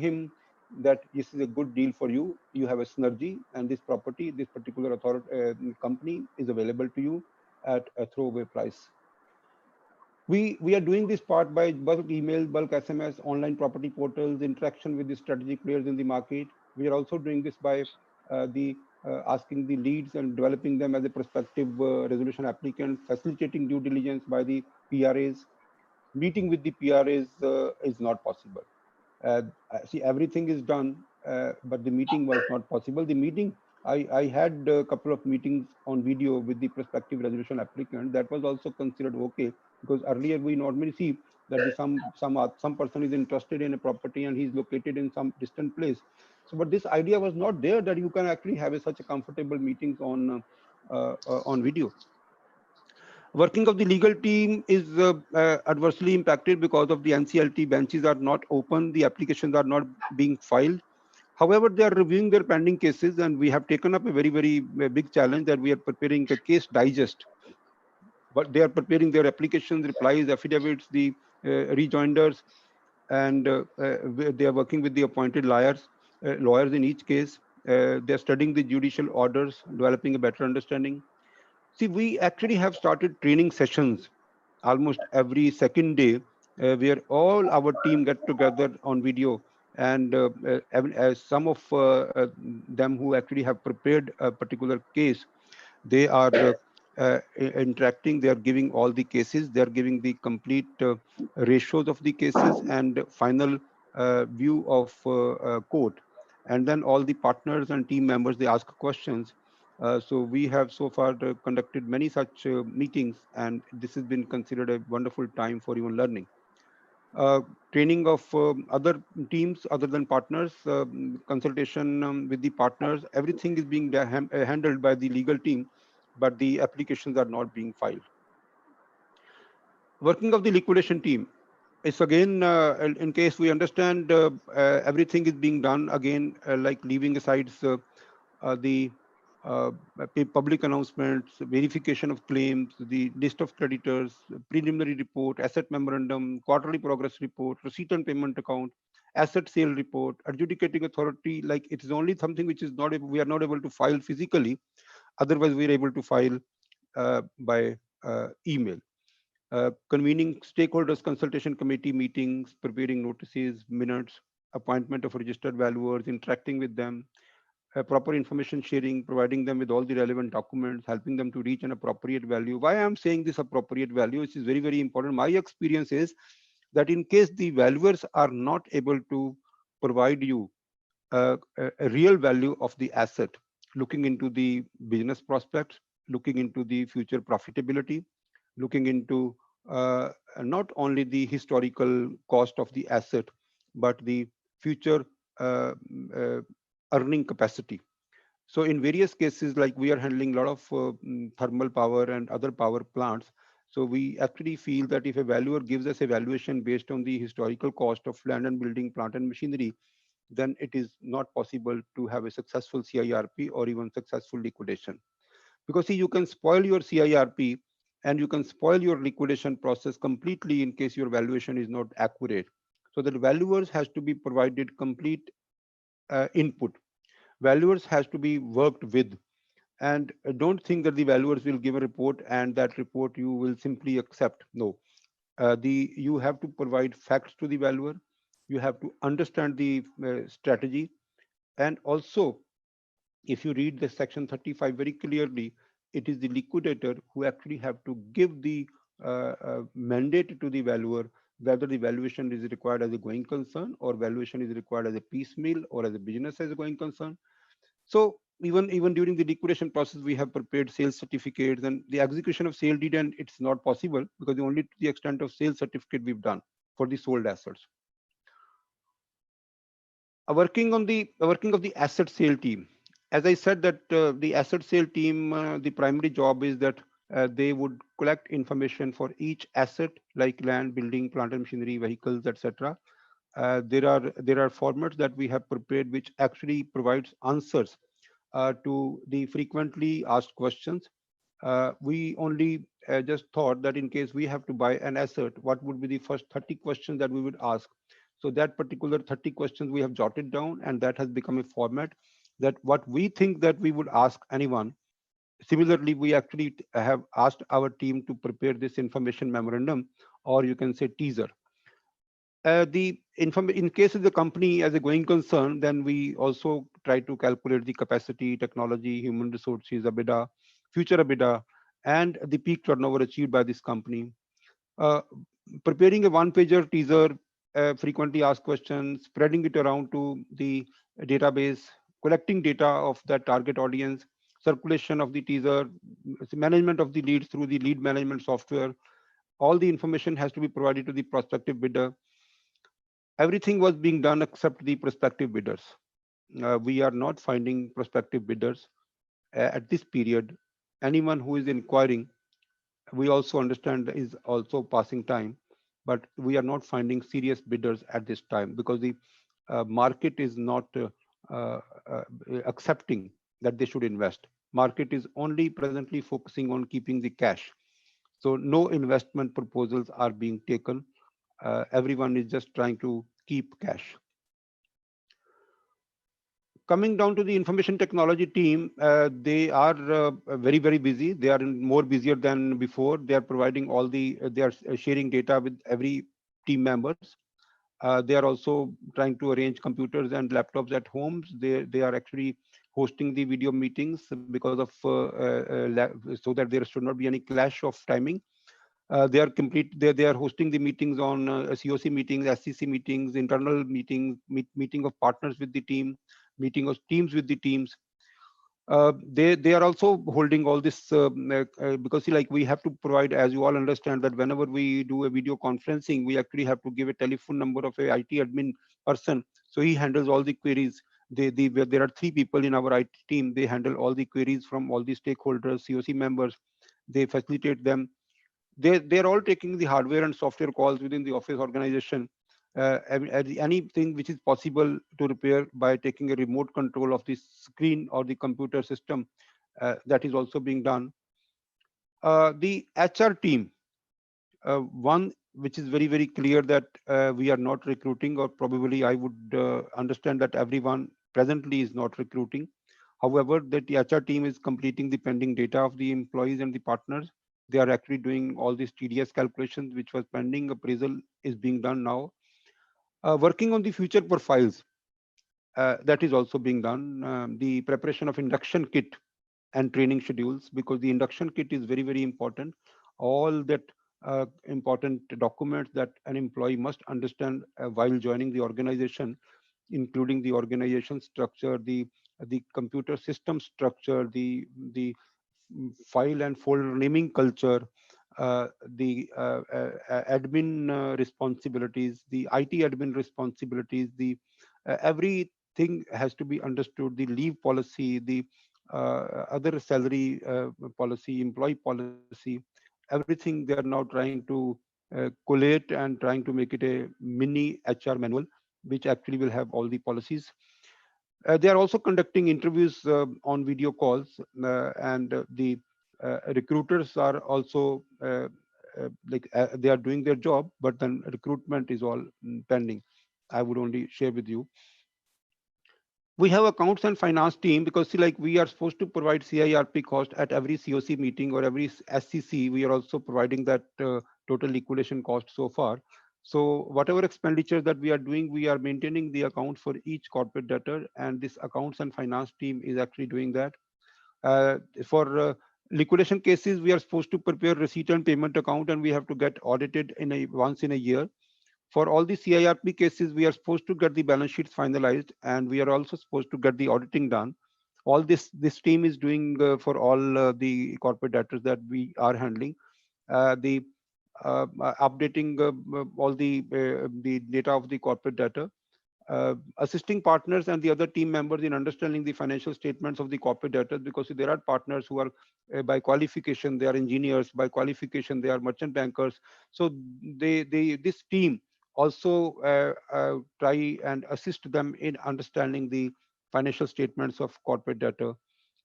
him that this is a good deal for you. You have a synergy, and this property, this particular company is available to you at a throwaway price. We are doing this part by bulk email, bulk SMS, online property portals, interaction with the strategic players in the market. We are also doing this by the asking the leads and developing them as a prospective resolution applicant, facilitating due diligence by the PRAs. Meeting with the PRAs is not possible. See, everything is done, but the meeting was not possible. The meeting, I had a couple of meetings on video with the prospective resolution applicant. That was also considered okay, because earlier we normally see that some person is interested in a property and he's located in some distant place. So, but this idea was not there, that you can actually have such a comfortable meetings on video. Working of the legal team is adversely impacted because of the NCLT benches are not open, the applications are not being filed. However, they are reviewing their pending cases, and we have taken up a very big challenge, that we are preparing a case digest. But they are preparing their applications, replies, affidavits, the rejoinders, and they are working with the appointed lawyers in each case. They are studying the judicial orders, developing a better understanding. See, we actually have started training sessions almost every second day, where all our team get together on video, and as some of them who actually have prepared a particular case, they are interacting. They are giving all the cases. They are giving the complete ratios of the cases and final view of court. And then all the partners and team members, they ask questions. So we have so far conducted many such meetings, and this has been considered a wonderful time for even learning. Training of other teams other than partners, consultation with the partners, everything is being handled by the legal team, but the applications are not being filed. Working of the liquidation team is again, in case we understand, everything is being done again, like leaving aside the uh, public announcements, verification of claims, the list of creditors, preliminary report, asset memorandum, quarterly progress report, receipt and payment account, asset sale report, adjudicating authority. Like, it is only something which is not we are not able to file physically. Otherwise, we are able to file by email. Convening stakeholders consultation committee meetings, preparing notices, minutes, appointment of registered valuers, interacting with them, proper information sharing, providing them with all the relevant documents, helping them to reach an appropriate value. Why I'm saying this appropriate value, which is very important. My experience is that in case the valuers are not able to provide you a real value of the asset, looking into the business prospects, looking into the future profitability, looking into not only the historical cost of the asset, but the future uh, uh, earning capacity. So in various cases, like we are handling a lot of thermal power and other power plants. So we actually feel that if a valuer gives us a valuation based on the historical cost of land and building, plant and machinery, then it is not possible to have a successful CIRP or even successful liquidation. Because see, you can spoil your CIRP and you can spoil your liquidation process completely in case your valuation is not accurate. So the valuers has to be provided complete input. Valuers has to be worked with, and don't think that the valuers will give a report and that report you will simply accept. No, you have to provide facts to the valuer. You have to understand the strategy, and also if you read the section 35 very clearly, it is the liquidator who actually have to give the mandate to the valuer whether the valuation is required as a going concern or valuation is required as a piecemeal or as a business as a going concern. So even during the liquidation process, we have prepared sales certificates and the execution of sale deed, and it's not possible because only to the extent of sales certificate we've done for the sold assets. Working of the asset sale team. As I said that the asset sale team, the primary job is that they would collect information for each asset like land, building, plant and machinery, vehicles, etc. There are formats that we have prepared which actually provides answers to the frequently asked questions. We only just thought that in case we have to buy an asset, what would be the first 30 questions that we would ask? So that particular 30 questions we have jotted down, and that has become a format that what we think that we would ask anyone. Similarly, we actually have asked our team to prepare this information memorandum, or you can say teaser. In case of the company as a going concern, then we also try to calculate the capacity, technology, human resources, EBITDA, future EBITDA, and the peak turnover achieved by this company. Preparing a one-pager teaser, frequently asked questions, spreading it around to the database, collecting data of that target audience, circulation of the teaser, management of the leads through the lead management software. All the information has to be provided to the prospective bidder. Everything was being done except the prospective bidders. We are not finding prospective bidders at this period. Anyone who is inquiring, we also understand is also passing time, but we are not finding serious bidders at this time because the market is not accepting that they should invest. Market is only presently focusing on keeping the cash. So no investment proposals are being taken. Everyone is just trying to keep cash. Coming down to the information technology team, they are very busy. They are more busier than before. They are providing all the, they are sharing data with every team members. They are also trying to arrange computers and laptops at homes. They are actually hosting the video meetings because of so that there should not be any clash of timing. They are hosting the meetings on COC meetings, SCC meetings, internal meetings, meeting of partners with the team, meeting of teams with the teams. They are also holding all this because see, like we have to provide, as you all understand, that whenever we do a video conferencing, we actually have to give a telephone number of a IT admin person. So he handles all the queries. There are 3 people in our IT team. They handle all the queries from all the stakeholders, COC members. They facilitate them. They're all taking the hardware and software calls within the office organization. Anything which is possible to repair by taking a remote control of the screen or the computer system, that is also being done. The HR team, one which is very clear that we are not recruiting, or probably I would understand that everyone presently is not recruiting. However, that the HR team is completing the pending data of the employees and the partners. They are actually doing all these TDS calculations, which was pending. Appraisal is being done now. Working on the future profiles, that is also being done. The preparation of induction kit and training schedules, because the induction kit is very important. All that important documents that an employee must understand while joining the organization, including the organization structure, the computer system structure, the file and folder naming culture, the admin responsibilities, the IT admin responsibilities, the everything has to be understood. The leave policy, the other salary policy, employee policy, everything they are now trying to collate and trying to make it a mini HR manual. which actually will have all the policies. They are also conducting interviews on video calls, and the recruiters are also they are doing their job, but then recruitment is all pending. I would only share with you. We have accounts and finance team because see, like we are supposed to provide CIRP cost at every COC meeting or every SCC. We are also providing that total liquidation cost so far. So whatever expenditure that we are doing, we are maintaining the account for each corporate debtor, and this accounts and finance team is actually doing that. For liquidation cases, we are supposed to prepare receipt and payment account, and we have to get audited once in a year. For all the CIRP cases, we are supposed to get the balance sheets finalized, and we are also supposed to get the auditing done. All this team is doing for all the corporate debtors that we are handling. The updating all the data of the corporate debtor, assisting partners and the other team members in understanding the financial statements of the corporate debtors, because there are partners who are by qualification they are engineers, by qualification they are merchant bankers. So this team also try and assist them in understanding the financial statements of corporate debtor.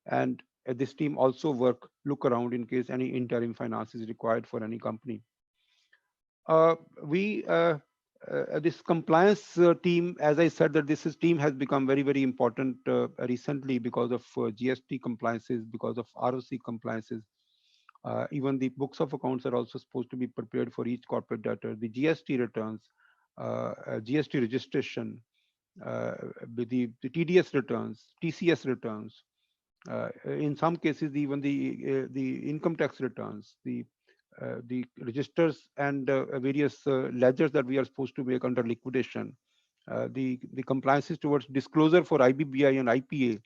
And this team also look around in case any interim finance is required for any company. We this compliance team, as I said, that team has become very important recently because of GST compliances, because of ROC compliances. Even the books of accounts are also supposed to be prepared for each corporate debtor. The GST returns, GST registration, the TDS returns, TCS returns. In some cases, even the income tax returns, the registers and various ledgers that we are supposed to make under liquidation, the compliances towards disclosure for IBBI and IPA.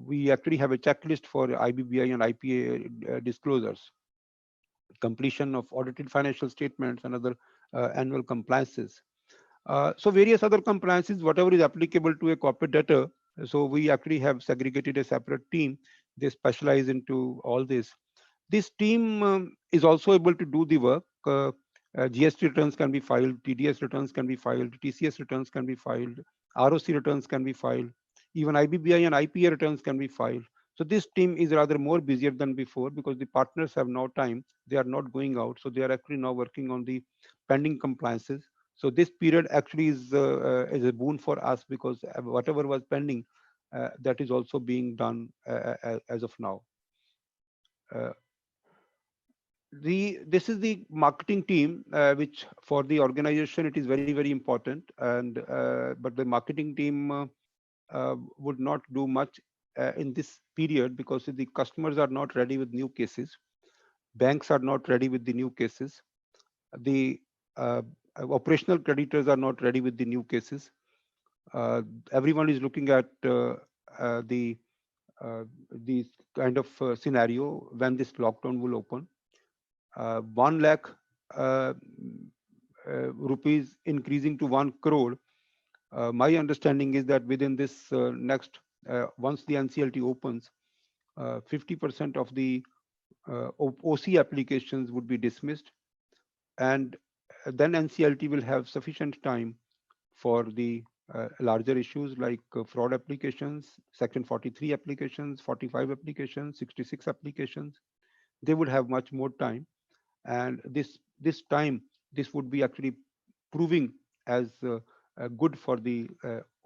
We actually have a checklist for IBBI and IPA disclosures, completion of audited financial statements and other annual compliances. So various other compliances, whatever is applicable to a corporate debtor. So we actually have segregated a separate team. They specialize into all this. This team is also able to do the work. GST returns can be filed, TDS returns can be filed, TCS returns can be filed, ROC returns can be filed, even IBBI and IPA returns can be filed. So this team is rather more busier than before because the partners have no time. They are not going out. So they are actually now working on the pending compliances. So this period actually is a boon for us because whatever was pending, that is also being done as of now. This is the marketing team, which for the organization it is very important, and but the marketing team would not do much in this period because the customers are not ready with new cases, banks are not ready with the new cases, the operational creditors are not ready with the new cases. Everyone is looking at the kind of scenario when this lockdown will open. 1 lakh rupees increasing to 1 crore. My understanding is that within this next, once the NCLT opens, 50% of the OC applications would be dismissed, and then NCLT will have sufficient time for the larger issues like fraud applications, Section 43 applications, 45 applications, 66 applications. They would have much more time. And this time, this would be actually proving as good for the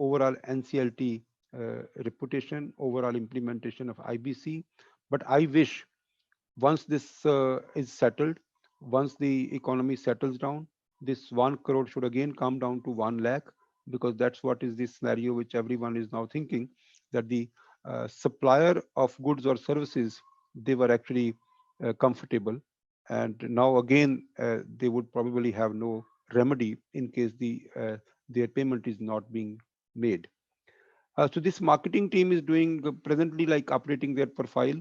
overall NCLT reputation, overall implementation of IBC. But I wish once this is settled, once the economy settles down, this 1 crore should again come down to 1 lakh, because that's what is the scenario which everyone is now thinking, that the supplier of goods or services, they were actually comfortable. And now again, they would probably have no remedy in case their payment is not being made. So this marketing team is doing presently like updating their profile,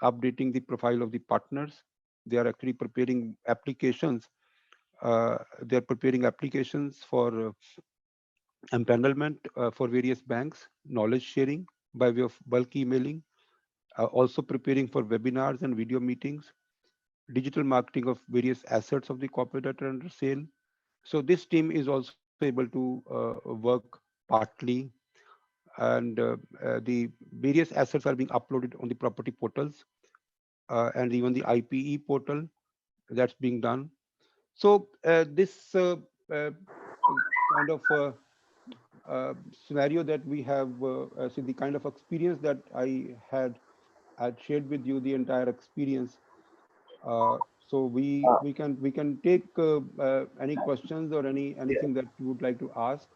updating the profile of the partners. They are actually preparing applications. They are preparing applications for empanelment for various banks, knowledge sharing by way of bulk emailing, also preparing for webinars and video meetings, digital marketing of various assets of the corporate debtor under sale. So this team is also able to work partly, and the various assets are being uploaded on the property portals and even the IPE portal that's being done. So this kind of scenario that we have, see the kind of experience that had shared with you the entire experience. So we can take any questions or Yeah. anything that you would like to ask.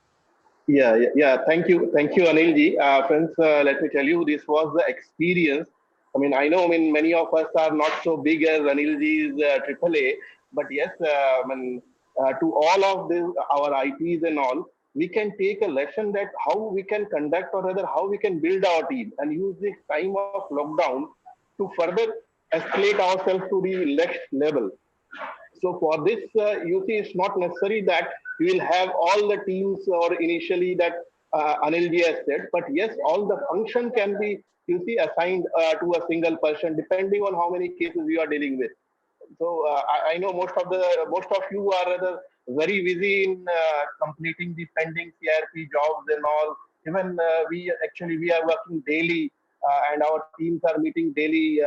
Yeah. Thank you, Anilji. Friends, let me tell you, this was the experience. I know, many of us are not so big as Anilji's AAA, but yes, to all of this, our IPs and all, we can take a lesson that how we can conduct, or rather, how we can build our team and use this time of lockdown to further escalate ourselves to the next level. So for this, you see, it's not necessary that we will have all the teams or initially that Anil ji has said, but yes, all the function can be, you see, assigned to a single person depending on how many cases you are dealing with. So I know most of you are rather very busy in completing the pending CRP jobs and all. Even we are working daily, and our teams are meeting daily.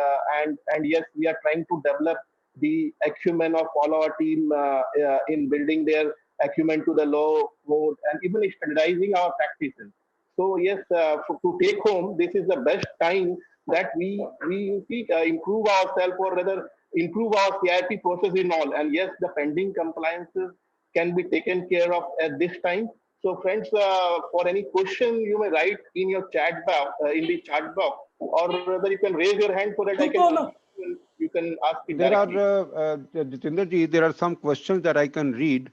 And yes, we are trying to develop the acumen of all our team in building their acumen to the law code and even standardizing our practices. So yes, to take home, this is the best time that we improve ourselves, or rather improve our CIP process in all. And yes, the pending compliances can be taken care of at this time. So friends, for any question you may write in your chat box, in the chat box, or rather you can raise your hand so that I can you can ask it There are, directly. Jitendra ji, there are some questions that I can read,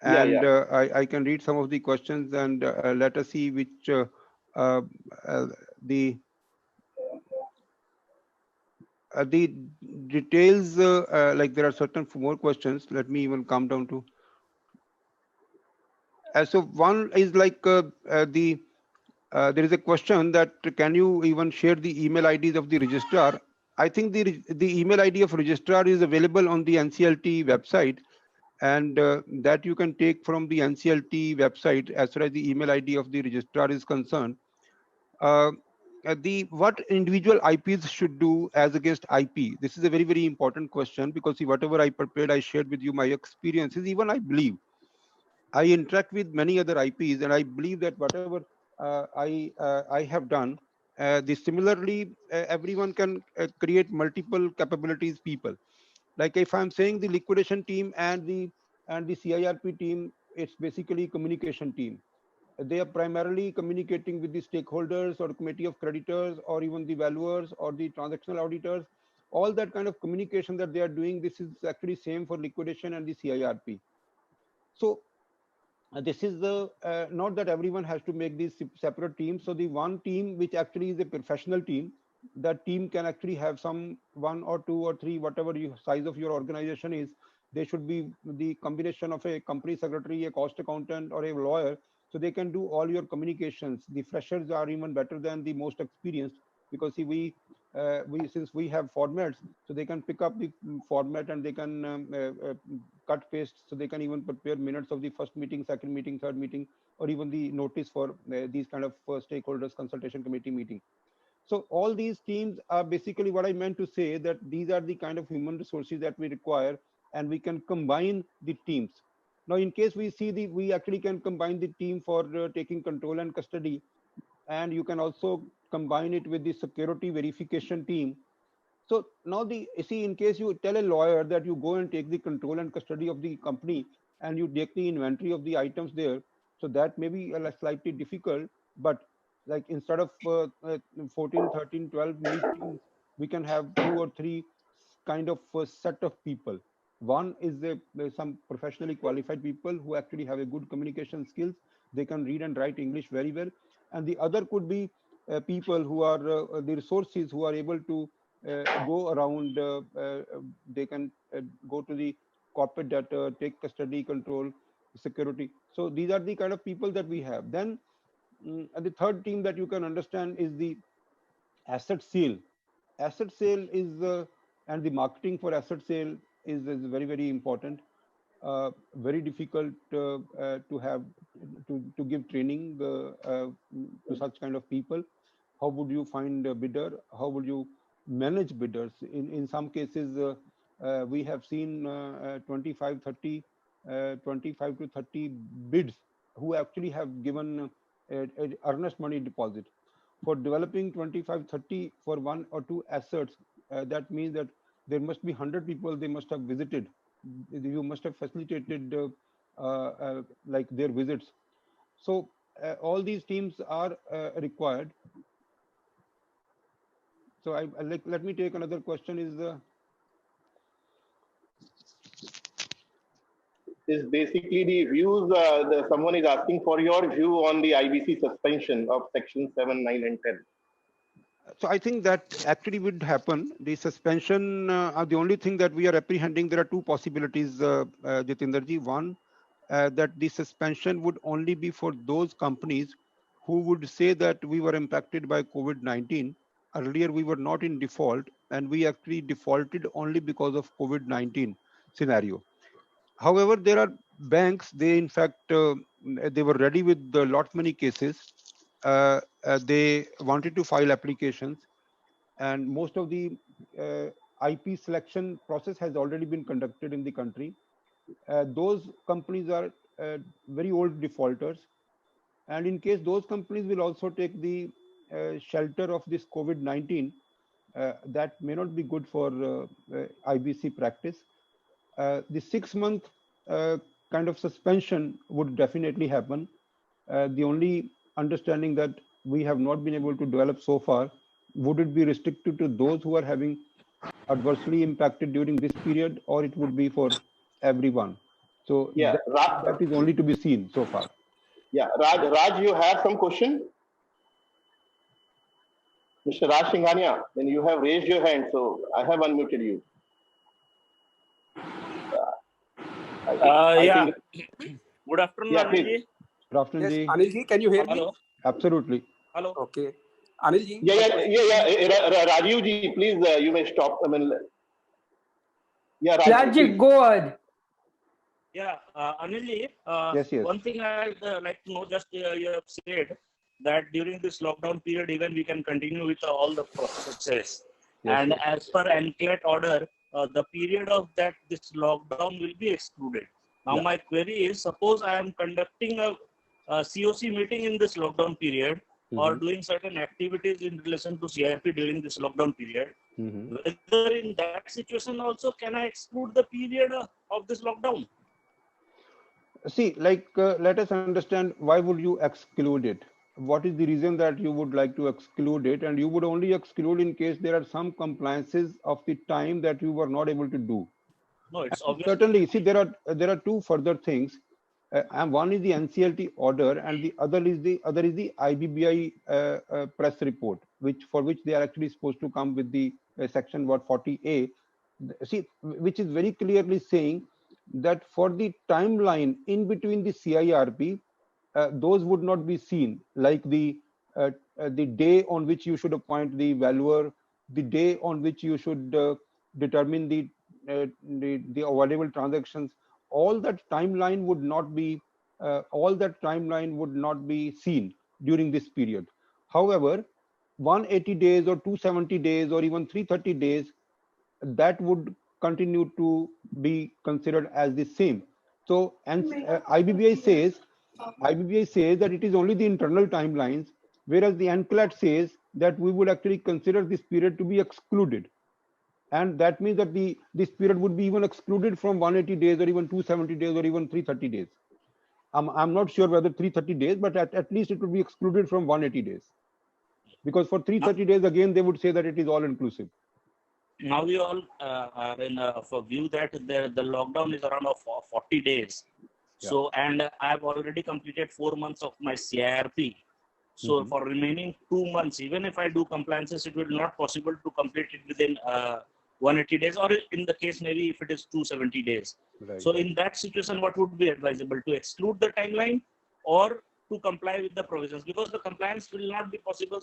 Yeah, and yeah. I can read some of the questions, and let us see which uh, uh, the the details. Like there are certain more questions. Let me even come down to. So one is like the there is a question that can you even share the email IDs of the registrar? I think the email ID of registrar is available on the NCLT website, and that you can take from the NCLT website as far as the email ID of the registrar is concerned. Uh, the what individual IPs should do as against IP? This is a very important question, because see, whatever I prepared, I shared with you my experiences. Even I believe I interact with many other IPs, and I believe that whatever I have done, similarly everyone can create multiple capabilities people. Like if I'm saying the liquidation team and the CIRP team, it's basically communication team. They are primarily communicating with the stakeholders or committee of creditors or even the valuers or the transactional auditors. All that kind of communication that they are doing, this is actually same for liquidation and the CIRP. So this is the not that everyone has to make these separate teams. So the one team which actually is a professional team, that team can actually have some one or two or three, whatever you size of your organization is. They should be the combination of a company secretary, a cost accountant, or a lawyer, so they can do all your communications. The freshers are even better than the most experienced, because see, we since we have formats, so they can pick up the format, and they can cut paste, so they can even prepare minutes of the first meeting, second meeting, third meeting, or even the notice for these kind of stakeholders consultation committee meeting. So all these teams are basically what I meant to say, that these are the kind of human resources that we require, and we can combine the teams. Now in case we see we actually can combine the team for taking control and custody, and you can also combine it with the security verification team. So now see, in case you tell a lawyer that you go and take the control and custody of the company, and you take the inventory of the items there, so that may be slightly difficult. But like instead of 14, 13, 12 meetings, we can have two or three kind of set of people. One is some professionally qualified people who actually have a good communication skills. They can read and write English very well. And the other could be people who are the resources who are able to go around. They can go to the corporate data, take custody, control, security. So these are the kind of people that we have. Then and the third team that you can understand is the asset sale. Asset sale is and the marketing for asset sale is very important. very difficult to give training to such kind of people. How would you find a bidder? How would you manage bidders? In some cases, we have seen 25 to 30 bids who actually have given a earnest money deposit. For developing 25, 30 for one or two assets, that means that there must be 100 people they must have visited. You must have facilitated like their visits. So all these teams are required. So let me take another question. Is basically the views. Someone is asking for your view on the IBC suspension of Section 7, 9, and 10. So I think that actually would happen. The suspension are the only thing that we are apprehending. There are two possibilities, Jitinderji. One, that the suspension would only be for those companies who would say that we were impacted by COVID-19. Earlier, we were not in default, and we actually defaulted only because of COVID-19 scenario. However, there are banks, they in fact, they were ready with a lot many cases. They wanted to file applications, and most of the IP selection process has already been conducted in the country. Those companies are very old defaulters, and in case those companies will also take the shelter of this COVID-19, that may not be good for IBC practice. The 6-month kind of suspension would definitely happen. The only understanding that we have not been able to develop so far, would it be restricted to those who are having adversely impacted during this period, or it would be for everyone? So yeah, that is only to be seen so far. Yeah, Raj, you have some question? Mr. Raj Singhania, then you have raised your hand, so I have unmuted you. I think good afternoon, yeah, Anilji. Good afternoon, yes, ji. Anilji, can you hear Hello. me? Absolutely. Hello. Okay. Anilji. Yeah. Rajiv ji, please, you may stop. I mean, yeah, Rajiv, go ahead. Yeah, Anilji, Yes. one thing I'd like to know, just you have said that during this lockdown period, even we can continue with all the processes. Yes, and yes. as per NCLAT order, the period of that this lockdown will be excluded. Now, Yeah. my query is, suppose I am conducting a COC meeting in this lockdown period, or doing certain activities in relation to CRP during this lockdown period, whether in that situation also can I exclude the period of this lockdown? See, like, let us understand, why would you exclude it? What is the reason that you would like to exclude it? And you would only exclude in case there are some compliances of the time that you were not able to do. No, it's And obvious. certainly, see, there are two further things. And one is the NCLT order, and the other is the IBBI press report, for which they are actually supposed to come with the section 40A. See, which is very clearly saying that for the timeline in between the CIRP, those would not be seen, like the day on which you should appoint the valuer, the day on which you should determine the available transactions. All that timeline would not be seen during this period. However, 180 days or 270 days or even 330 days, that would continue to be considered as the same. So, and IBBI says that it is only the internal timelines, whereas the NCLAT says that we would actually consider this period to be excluded. And that means that this period would be even excluded from 180 days or even 270 days or even 330 days. I'm not sure whether 330 days, but at least it would be excluded from 180 days. Because for 330 days, again, they would say that it is all inclusive. Now we all are in a view that the lockdown is around 40 days. Yeah. So, and I've already completed 4 months of my CIRP. So for remaining 2 months, even if I do compliances, it will not possible to complete it within 180 days, or in the case, maybe if it is 270 days. Right. So in that situation, what would be advisable, to exclude the timeline or to comply with the provisions? Because the compliance will not be possible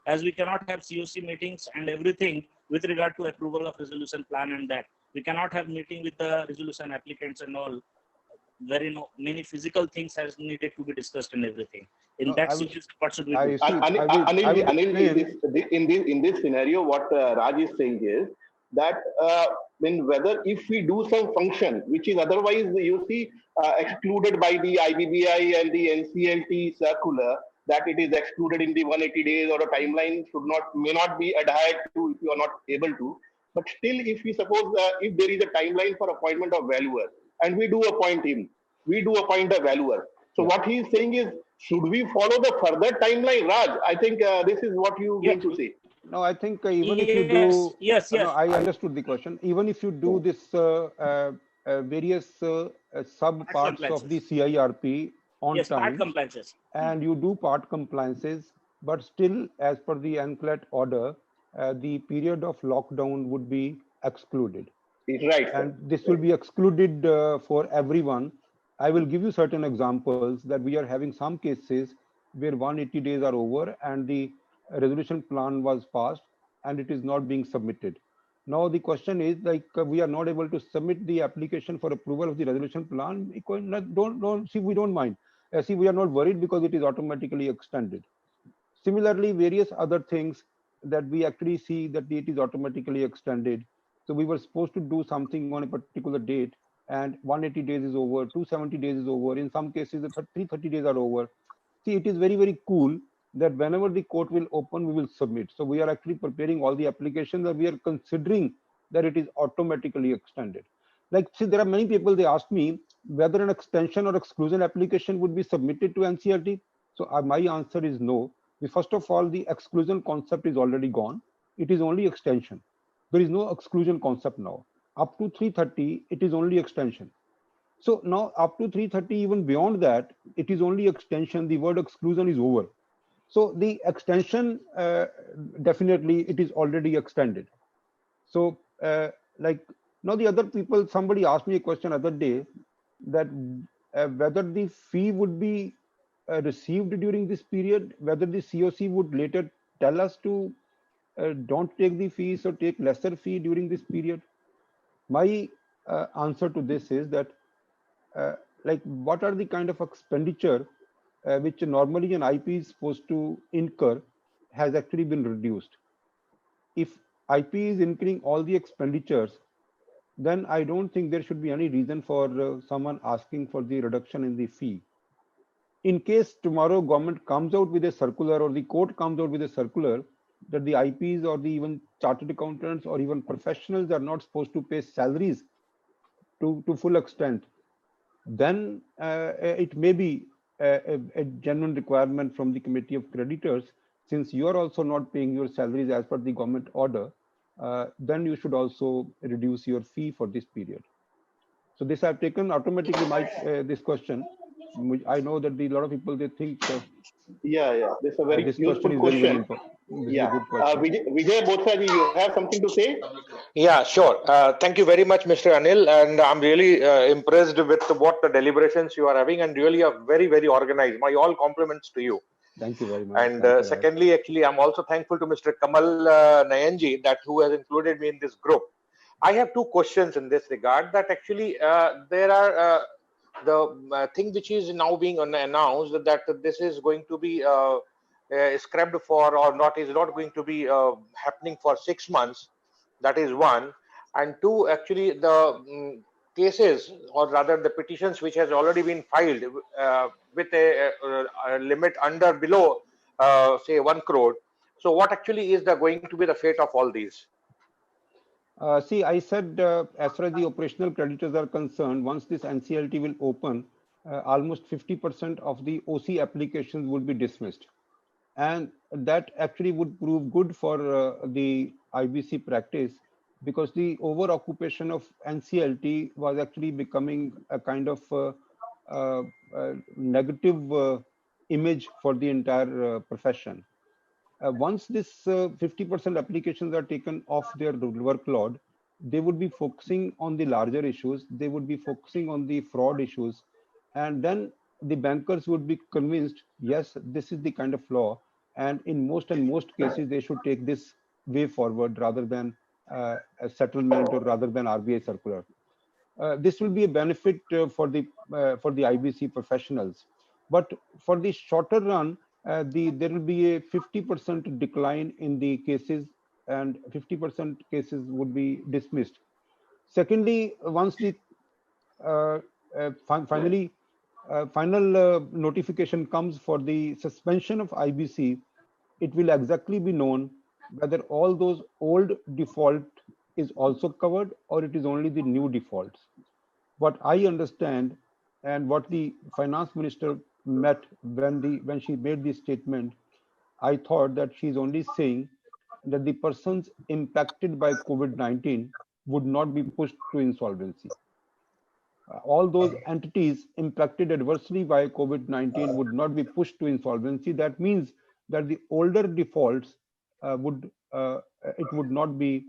as we cannot have COC meetings and everything with regard to approval of resolution plan and that. we cannot have meeting with the resolution applicants and all. Very many physical things has needed to be discussed and everything. In No, that I will- situation, what should we I do? see. Anil, in this scenario, what Raj is saying is that when whether if we do some function which is otherwise you see excluded by the IBBI and the NCLT circular, that it is excluded in the 180 days or a timeline may not be adhered to if you are not able to. But still, if we suppose if there is a timeline for appointment of valuer and we do appoint him, we do appoint a valuer. So what he is saying is, should we follow the further timeline, Raj? I think this is what you Yes. going to say. No, I think even if you do, yes, no, I understood the question. Even if you do this various sub parts of the CIRP on yes, part time, compliances. and you do part compliances, but still, as per the NCLAT order, the period of lockdown would be excluded. Right. And this will be excluded for everyone. I will give you certain examples that we are having some cases where 180 days are over and the resolution plan was passed and it is not being submitted. Now the question is like we are not able to submit the application for approval of the resolution plan. Don't see, we don't mind. See, we are not worried because it is automatically extended. Similarly, various other things that we actually see that it is automatically extended. So we were supposed to do something on a particular date and 180 days is over, 270 days is over. In some cases, the 330 days are over. See, it is very, very cool that whenever the court will open, we will submit. So we are actually preparing all the applications that we are considering that it is automatically extended. Like, see, there are many people, they ask me whether an extension or exclusion application would be submitted to NCLT. So my answer is no. First of all, the exclusion concept is already gone. It is only extension. There is no exclusion concept now. Up to 330, it is only extension. So now up to 330, even beyond that, it is only extension. The word exclusion is over. So the extension, definitely, it is already extended. So like now the other people, somebody asked me a question other day that whether the fee would be received during this period, whether the COC would later tell us to don't take the fees or take lesser fee during this period. My answer to this is that like what are the kind of expenditure which normally an IP is supposed to incur has actually been reduced. If IP is incurring all the expenditures, then I don't think there should be any reason for someone asking for the reduction in the fee. In case tomorrow government comes out with a circular or the court comes out with a circular that the IPs or the even chartered accountants or even professionals are not supposed to pay salaries to full extent, then it may be a genuine requirement from the committee of creditors. Since you are also not paying your salaries as per the government order, then you should also reduce your fee for this period. So this I've taken automatically this question. I know that a lot of people, they think yeah, this is a very this useful question is question. very important. This is a good question. Vijay Bothraji, you have something to say? Yeah, sure. Thank you very much, Mr. Anil. And I'm really impressed with what the deliberations you are having, and really are very, very organized. My all compliments to you. Thank you very much. And secondly, actually, I'm also thankful to Mr. Kamal Nayanji, that who has included me in this group. I have two questions in this regard. That actually there are the thing which is now being announced that this is going to be scrapped for, or not, is not going to be happening for 6 months. That is one. And two, actually the cases, or rather the petitions which has already been filed with a limit below say 1 crore. So what actually is going to be the fate of all these? See, I said as far as the operational creditors are concerned, once this NCLT will open, almost 50% of the OC applications would be dismissed. And that actually would prove good for the IBC practice, because the over occupation of NCLT was actually becoming a kind of negative image for the entire profession. Once this 50% applications are taken off their workload, they would be focusing on the larger issues. They would be focusing on the fraud issues. And then the bankers would be convinced, yes, this is the kind of law. And in most cases, they should take this way forward rather than a settlement or rather than RBI circular. This will be a benefit for the IBC professionals, but for the shorter run, there will be a 50% decline in the cases, and 50% cases would be dismissed. Secondly, once the final notification comes for the suspension of IBC, it will exactly be known whether all those old default is also covered or it is only the new defaults. What I understand and what the finance minister met when she made this statement, I thought that she's only saying that the persons impacted by COVID-19 would not be pushed to insolvency. All those entities impacted adversely by COVID-19 would not be pushed to insolvency. That means that the older defaults would not be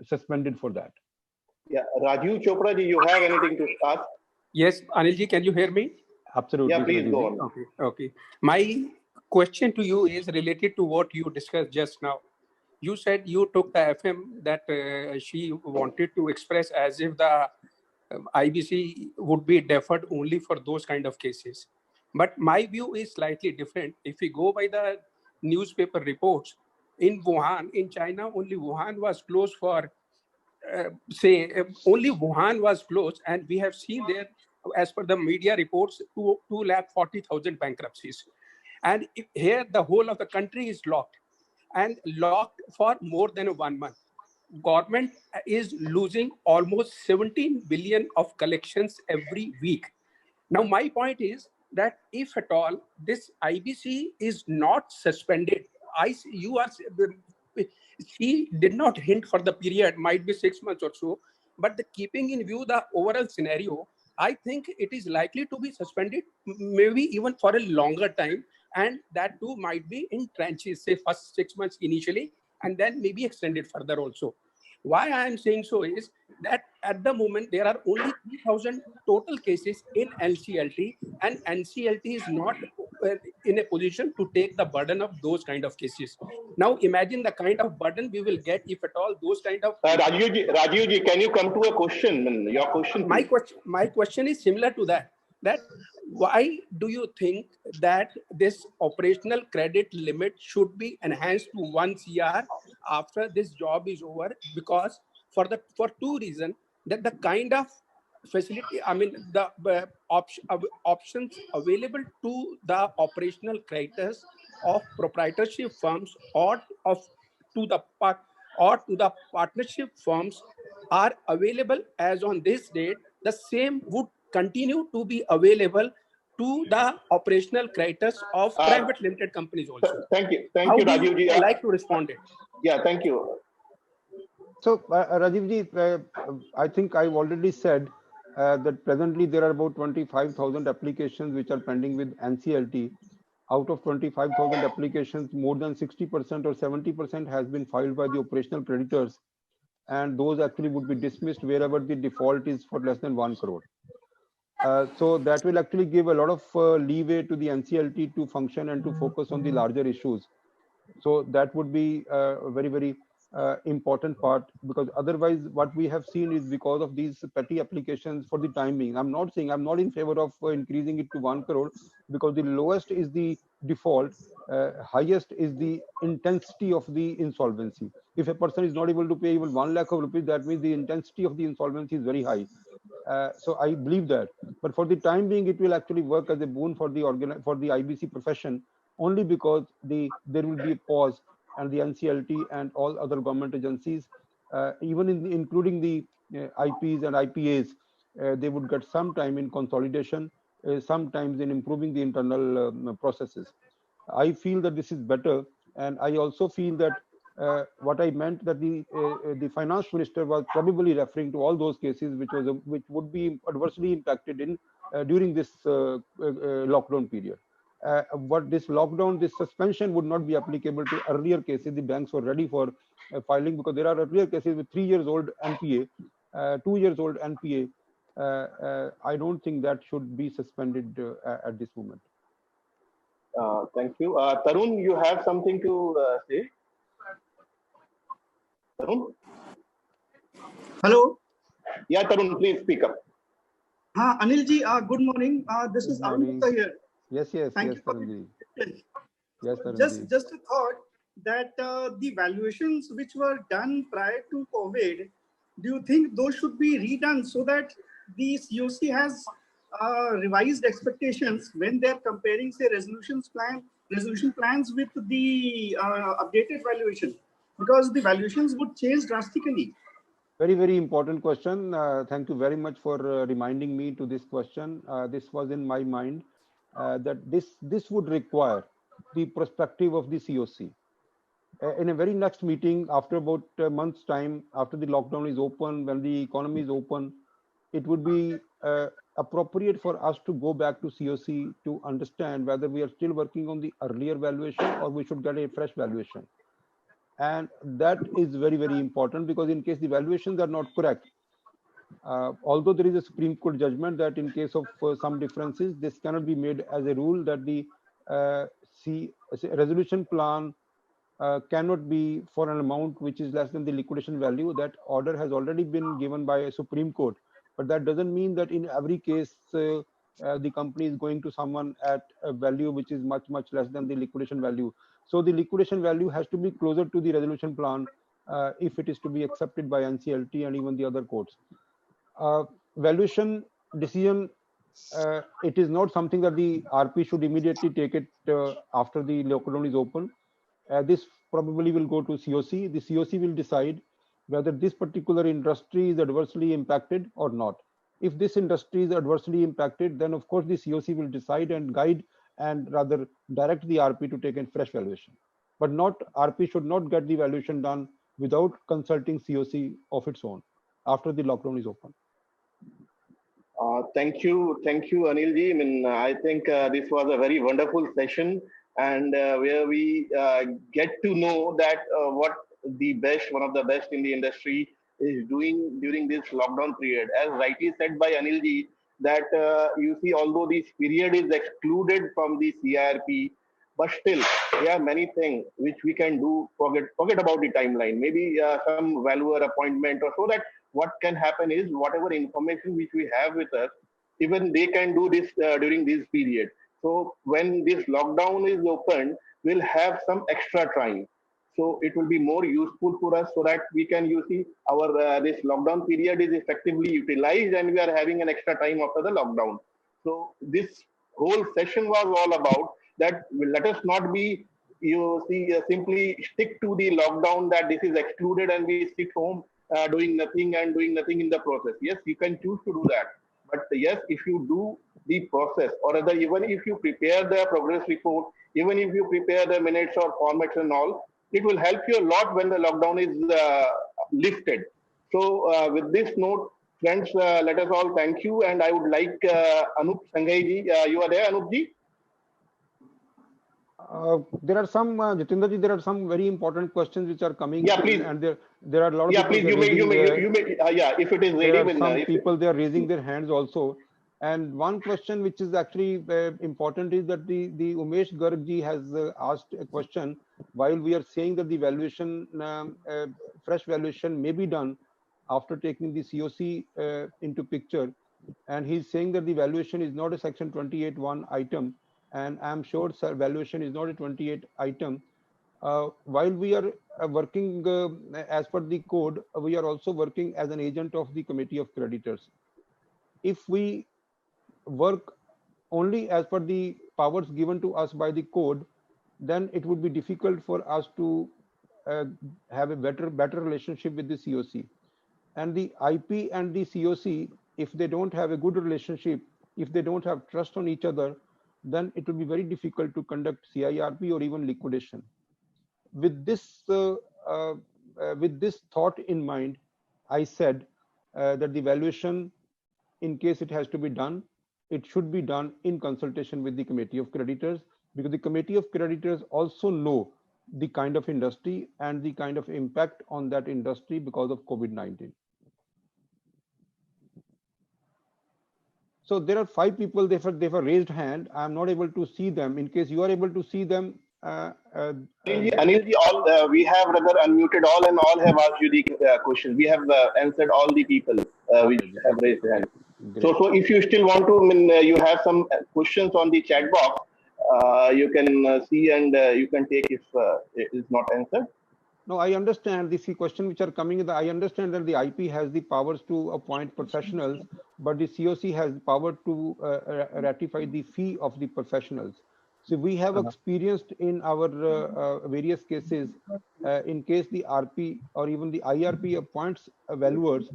suspended for that. Yeah, Rajiv Chopra ji, you have anything to start? Yes, Anilji, can you hear me? Absolutely. Yeah, please go on. Okay. My question to you is related to what you discussed just now. You said you took the FM that she wanted to express as if the IBC would be deferred only for those kind of cases. But my view is slightly different. If we go by the newspaper reports, in Wuhan, in China, only Wuhan was closed for, only Wuhan was closed, and we have seen there, as per the media reports, 240,000 bankruptcies. And here the whole of the country is locked, and locked for more than 1 month. Government is losing almost 17 billion of collections every week. Now, my point is that if at all this IBC is not suspended, she did not hint for the period, might be 6 months or so, but keeping in view the overall scenario, I think it is likely to be suspended, maybe even for a longer time, and that too might be in tranches, say first 6 months initially, and then maybe extended further also. Why I am saying so is that at the moment there are only 3,000 total cases in NCLT, and NCLT is not in a position to take the burden of those kind of cases. Now imagine the kind of burden we will get if at all those kind of... Rajiv ji, can you come to a question? Your question. My question is similar to that. That why do you think that this operational credit limit should be enhanced to 1 CR after this job is over? Because for two reasons, that the kind of facility, I mean the options available to the operational creditors of proprietorship firms or to the partnership firms are available as on this date, the same would continue to be available to the operational creditors of private limited companies also. Thank you, How Rajiv ji. I like to respond it. Yeah, thank you. So, Rajiv ji, I think I've already said that presently there are about 25,000 applications which are pending with NCLT. Out of 25,000 applications, more than 60% or 70% has been filed by the operational creditors, and those actually would be dismissed wherever the default is for less than 1 crore. So that will actually give a lot of leeway to the NCLT to function and to focus on the larger issues. So that would be a very, very important part, because otherwise what we have seen is because of these petty applications for the time being. I'm not in favor of increasing it to 1 crore, because the lowest is the default, highest is the intensity of the insolvency. If a person is not able to pay even 1 lakh of rupees, that means the intensity of the insolvency is very high. So I believe that, but for the time being, it will actually work as a boon for the IBC profession, only because there will be a pause, and the NCLT and all other government agencies, even including the IPs and IPAs, they would get some time in consolidation, sometimes in improving the internal processes. I feel that this is better, and I also feel that what I meant, that the finance minister was probably referring to all those cases which would be adversely impacted in during this lockdown period. But this suspension would not be applicable to earlier cases. The banks were ready for filing, because there are earlier cases with 3 years old NPA, 2 years old NPA. I don't think that should be suspended at this moment. Thank you. Tarun, you have something to say? Tarun? Hello. Yeah, Tarun, please speak up. Anil ji, good morning. This Good is Arun morning. Gupta here. Yes, yes, Thank yes, you for Tarunji. the Yes, Tarunji. just a thought that the valuations which were done prior to COVID, do you think those should be redone so that the COC has revised expectations when they're comparing, say, resolution plans with the updated valuation? Because the valuations would change drastically. Very, very important question. Thank you very much for reminding me to this question. This was in my mind that this would require the perspective of the COC. In a very next meeting, after about a month's time, after the lockdown is open, when the economy is open, it would be appropriate for us to go back to COC to understand whether we are still working on the earlier valuation or we should get a fresh valuation. And that is very, very important, because in case the valuations are not correct, although there is a Supreme Court judgment that in case of some differences, this cannot be made as a rule that the resolution plan cannot be for an amount which is less than the liquidation value. That order has already been given by a Supreme Court, but that doesn't mean that in every case the company is going to someone at a value which is much, much less than the liquidation value. So the liquidation value has to be closer to the resolution plan if it is to be accepted by NCLT and even the other courts. Valuation decision, it is not something that the RP should immediately take it after the lockdown is open. This probably will go to COC. The COC will decide whether this particular industry is adversely impacted or not. If this industry is adversely impacted, then of course the COC will decide and guide and rather direct the RP to take a fresh valuation. But not, RP should not get the valuation done without consulting COC of its own after the lockdown is open. Thank you, Anil ji. I mean, I think this was a very wonderful session, and where we get to know that what the best, one of the best in the industry is doing during this lockdown period. As rightly said by Anil ji, that you see, although this period is excluded from the CIRP, but still there are many things which we can do. Forget about the timeline. Maybe some valuer appointment, or so that what can happen is whatever information which we have with us, even they can do this during this period. So when this lockdown is open, we'll have some extra time. So it will be more useful for us, so that we can, you see, our this lockdown period is effectively utilized, and we are having an extra time after the lockdown. So this whole session was all about that. Let us not be, you see, simply stick to the lockdown, that this is excluded and we sit home doing nothing and doing nothing in the process. Yes, you can choose to do that. But yes, if you do the process, or other, even if you prepare the progress report, even if you prepare the minutes or formats and all, it will help you a lot when the lockdown is lifted. So with this note, friends, let us all thank you. And I would like Anup Sanghai ji, you are there, Anup ji? There are some, Jitendra ji, there are some very important questions which are coming. Yeah, please. And there are a lot of yeah, people. Please, you may, yeah, if it is ready. There are some people, they are raising their hands also. And one question which is actually important is that the Umesh Garg ji has asked a question, while we are saying that the valuation, fresh valuation may be done after taking the COC into picture. And he's saying that the valuation is not a section 28(1) item. And I'm sure valuation is not a 28 item. While we are working as per the code, we are also working as an agent of the Committee of Creditors. If we work only as per the powers given to us by the code, then it would be difficult for us to have a better relationship with the COC. And the IP and the COC, if they don't have a good relationship, if they don't have trust on each other, then it will be very difficult to conduct CIRP or even liquidation. With this thought in mind, I said that the valuation, in case it has to be done, it should be done in consultation with the Committee of Creditors, because the Committee of Creditors also know the kind of industry and the kind of impact on that industry because of COVID-19. So there are 5 people, they have raised hand. I am not able to see them. In case you are able to see them, Anilji, all we have rather unmuted all and all have asked you the question. We have answered all the people which have raised their hand. So if you still want to, I mean, you have some questions on the chat box, you can see and you can take if it is not answered. No, I understand the question which are coming in. I understand that the IP has the powers to appoint professionals, but the COC has the power to ratify the fee of the professionals. So we have experienced in our various cases, in case the RP or even the IRP appoints valuers,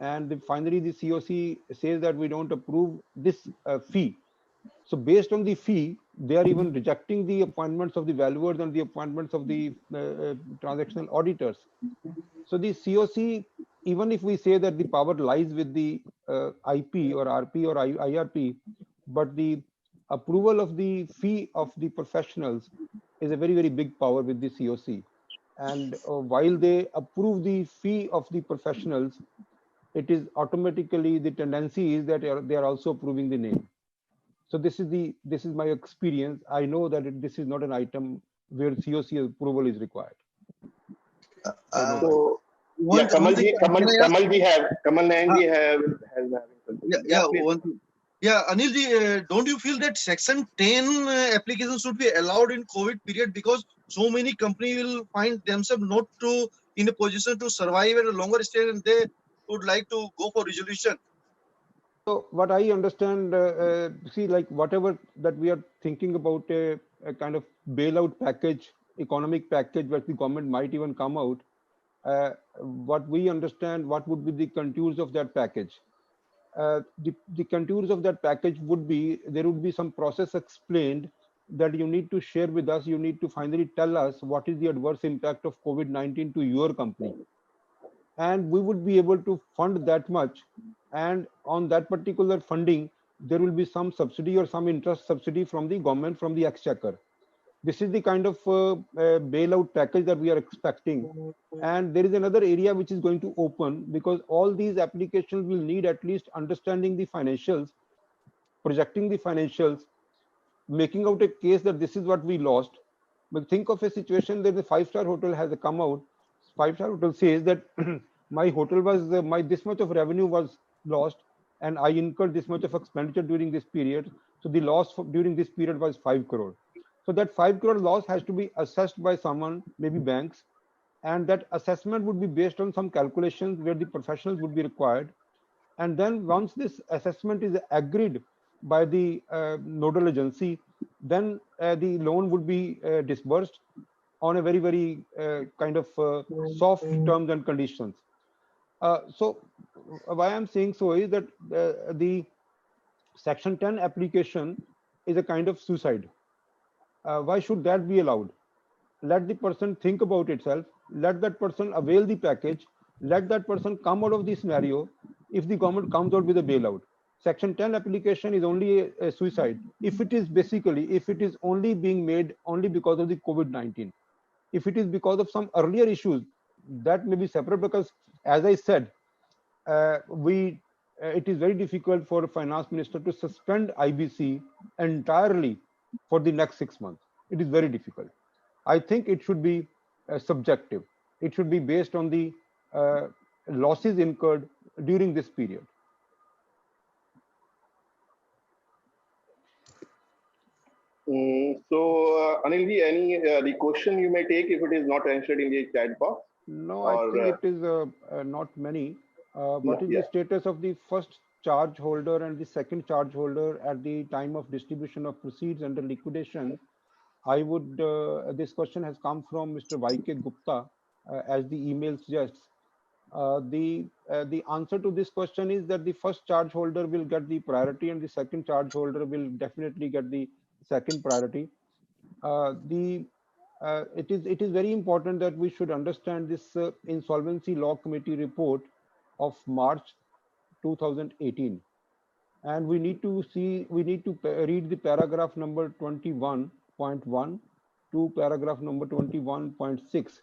and finally the COC says that we don't approve this fee. So based on the fee, they are even rejecting the appointments of the valuers and the appointments of the transactional auditors. So the COC, even if we say that the power lies with the IP or RP or IRP, but the approval of the fee of the professionals is a very, very big power with the COC. And while they approve the fee of the professionals, it is automatically the tendency is that they are also approving the name. So this is my experience. I know that this is not an item where COC approval is required. So yeah, Kamal Nayanji has Anilji, don't you feel that Section 10 applications should be allowed in COVID period, because so many companies will find themselves not in a position to survive at a longer stage and they would like to go for resolution? So what I understand, see, like whatever that we are thinking about a kind of bailout package, economic package, where the government might even come out, what we understand, what would be the contours of that package? The contours of that package would be, there would be some process explained that you need to share with us, you need to finally tell us what is the adverse impact of COVID-19 to your company. And we would be able to fund that much. And on that particular funding, there will be some subsidy or some interest subsidy from the government, from the exchequer. This is the kind of bailout package that we are expecting. And there is another area which is going to open, because all these applications will need at least understanding the financials, projecting the financials, making out a case that this is what we lost. But think of a situation that the five-star hotel has come out. Five-star hotel says that my hotel was, this much of revenue was lost, and I incurred this much of expenditure during this period. So the loss during this period was 5 crore. So that 5 crore loss has to be assessed by someone, maybe banks, and that assessment would be based on some calculations where the professionals would be required. And then once this assessment is agreed by the nodal agency, then the loan would be disbursed on a very, very kind of soft terms and conditions. So why I'm saying so is that the Section 10 application is a kind of suicide. Why should that be allowed? Let the person think about itself. Let that person avail the package. Let that person come out of the scenario if the government comes out with a bailout. Section 10 application is only a suicide if it is only being made only because of the COVID-19. If it is because of some earlier issues, that may be separate, because as I said, it is very difficult for a finance minister to suspend IBC entirely for the next 6 months. It is very difficult. I think it should be subjective. It should be based on the losses incurred during this period. So, Anilji, any the question you may take if it is not answered in the chat box? No, I think it is not many. What is the status of the first charge holder and the second charge holder at the time of distribution of proceeds under liquidation? I would, this question has come from Mr. YK Gupta, as the email suggests. The answer to this question is that the first charge holder will get the priority and the second charge holder will definitely get the second priority. It is very important that we should understand this Insolvency Law Committee report of March 2018, and we need to read the paragraph number 21.1 to paragraph number 21.6.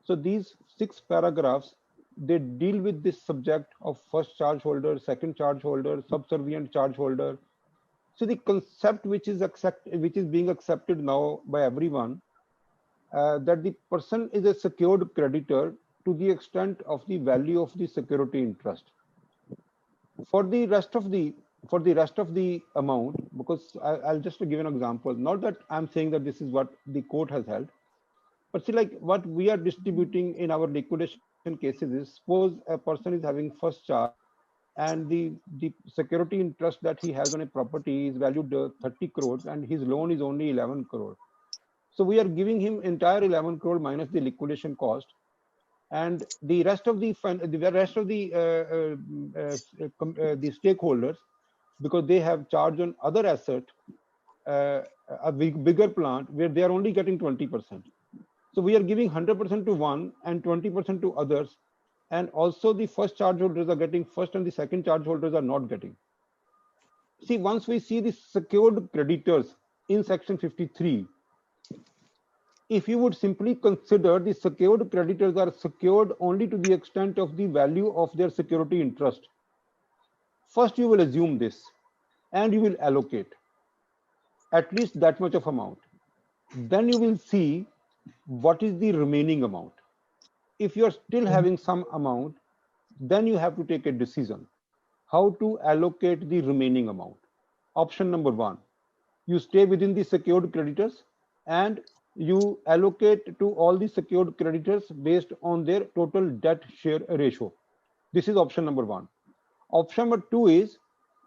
So these 6 paragraphs, they deal with this subject of first charge holder, second charge holder, subservient charge holder. So the concept which is being accepted now by everyone that the person is a secured creditor to the extent of the value of the security interest. For the rest of the amount, because I'll just give an example. Not that I'm saying that this is what the court has held, but see, like what we are distributing in our liquidation cases is, suppose a person is having first charge and the security interest that he has on a property is valued 30 crores and his loan is only 11 crore. So we are giving him entire 11 crore minus the liquidation cost, and the rest of the stakeholders, because they have charge on other asset, a bigger plant where they are only getting 20%. So we are giving 100% to one and 20% to others, and also the first charge holders are getting first and the second charge holders are not getting. See, once we see the secured creditors in section 53, if you would simply consider the secured creditors are secured only to the extent of the value of their security interest, first you will assume this and you will allocate at least that much of amount. Then you will see what is the remaining amount. If you're still having some amount, then you have to take a decision how to allocate the remaining amount. Option number one, you stay within the secured creditors and you allocate to all the secured creditors based on their total debt share ratio. This is option number one. Option number two is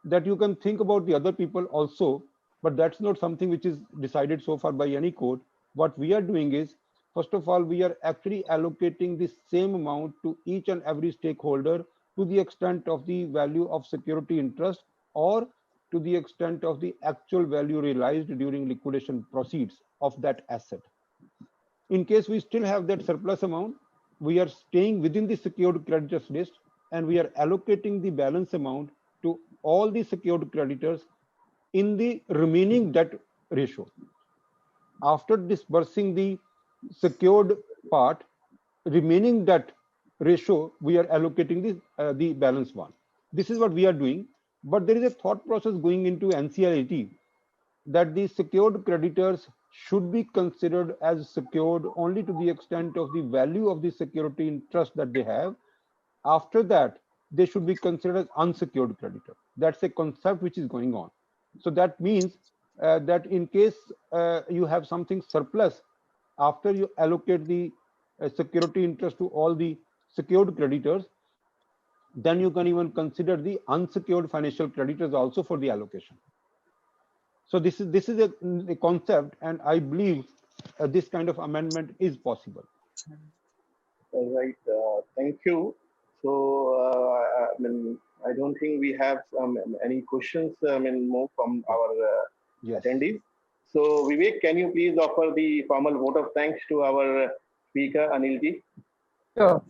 that you can think about the other people also, but that's not something which is decided so far by any court. What we are doing is, first of all, we are actually allocating the same amount to each and every stakeholder to the extent of the value of security interest or to the extent of the actual value realized during liquidation proceeds of that asset. In case we still have that surplus amount, we are staying within the secured creditors list and we are allocating the balance amount to all the secured creditors in the remaining debt ratio. After disbursing the secured part, remaining debt ratio, we are allocating the balance one. This is what we are doing. But there is a thought process going into NCLAT that the secured creditors should be considered as secured only to the extent of the value of the security interest that they have. After that, they should be considered as unsecured creditor. That's a concept which is going on. So that means that in case you have something surplus, after you allocate the security interest to all the secured creditors, then you can even consider the unsecured financial creditors also for the allocation. So this is a concept, and I believe this kind of amendment is possible. All right, thank you. So I don't think we have any questions more from our attendees. So Vivek, can you please offer the formal vote of thanks to our speaker Anilji? Sure.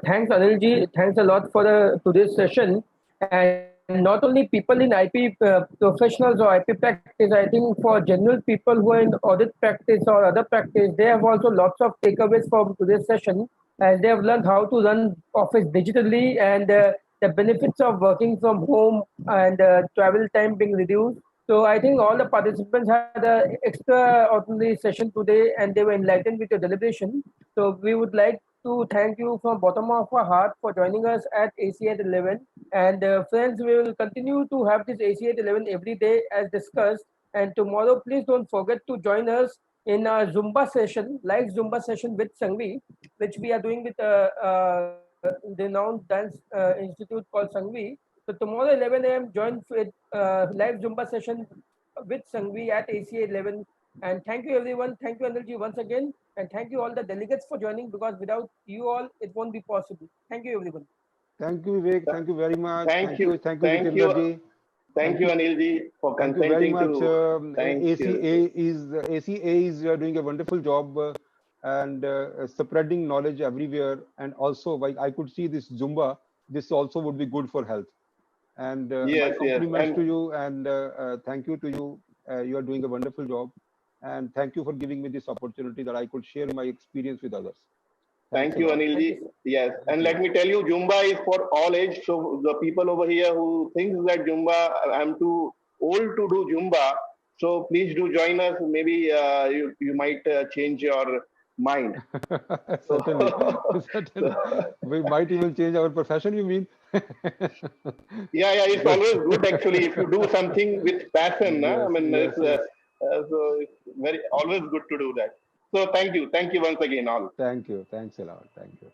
Thanks, Anilji. Thanks a lot for today's session. And not only people in IP professionals or IP practice, I think for general people who are in audit practice or other practice, they have also lots of takeaways from today's session, as they have learned how to run office digitally and the benefits of working from home and travel time being reduced. So I think all the participants had an extraordinary session today and they were enlightened with your deliberation. So we would like to thank you from bottom of our heart for joining us at AC at 11. And friends, we will continue to have this AC at 11 every day as discussed. And tomorrow, please don't forget to join us in our Zumba session, live Zumba session with Sangvi, which we are doing with a renowned dance institute called Sangvi. So tomorrow 11 a.m. join with live Zumba session with Sangvi at AC 11. And thank you everyone. Thank you Anilji once again. And thank you all the delegates for joining, because without you all, it won't be possible. Thank you everyone. Thank you Vivek. Thank you very much. Thank you Anilji for consenting to. ACA is doing a wonderful job and spreading knowledge everywhere. And also, like I could see this Zumba, this also would be good for health. And my compliments to you and thank you to you. You are doing a wonderful job. And thank you for giving me this opportunity that I could share my experience with others. Thank you, Anilji. Yes, and let me tell you, Zumba is for all age. So the people over here who think that Zumba, I'm too old to do Zumba. So please do join us. Maybe you might change your mind. Certainly, certainly. We might even change our profession, you mean? Yeah, it's always good actually if you do something with passion. Yes, I mean, yes, yes. so it's very always good to do that. So thank you once again, all. Thank you. Thanks a lot. Thank you.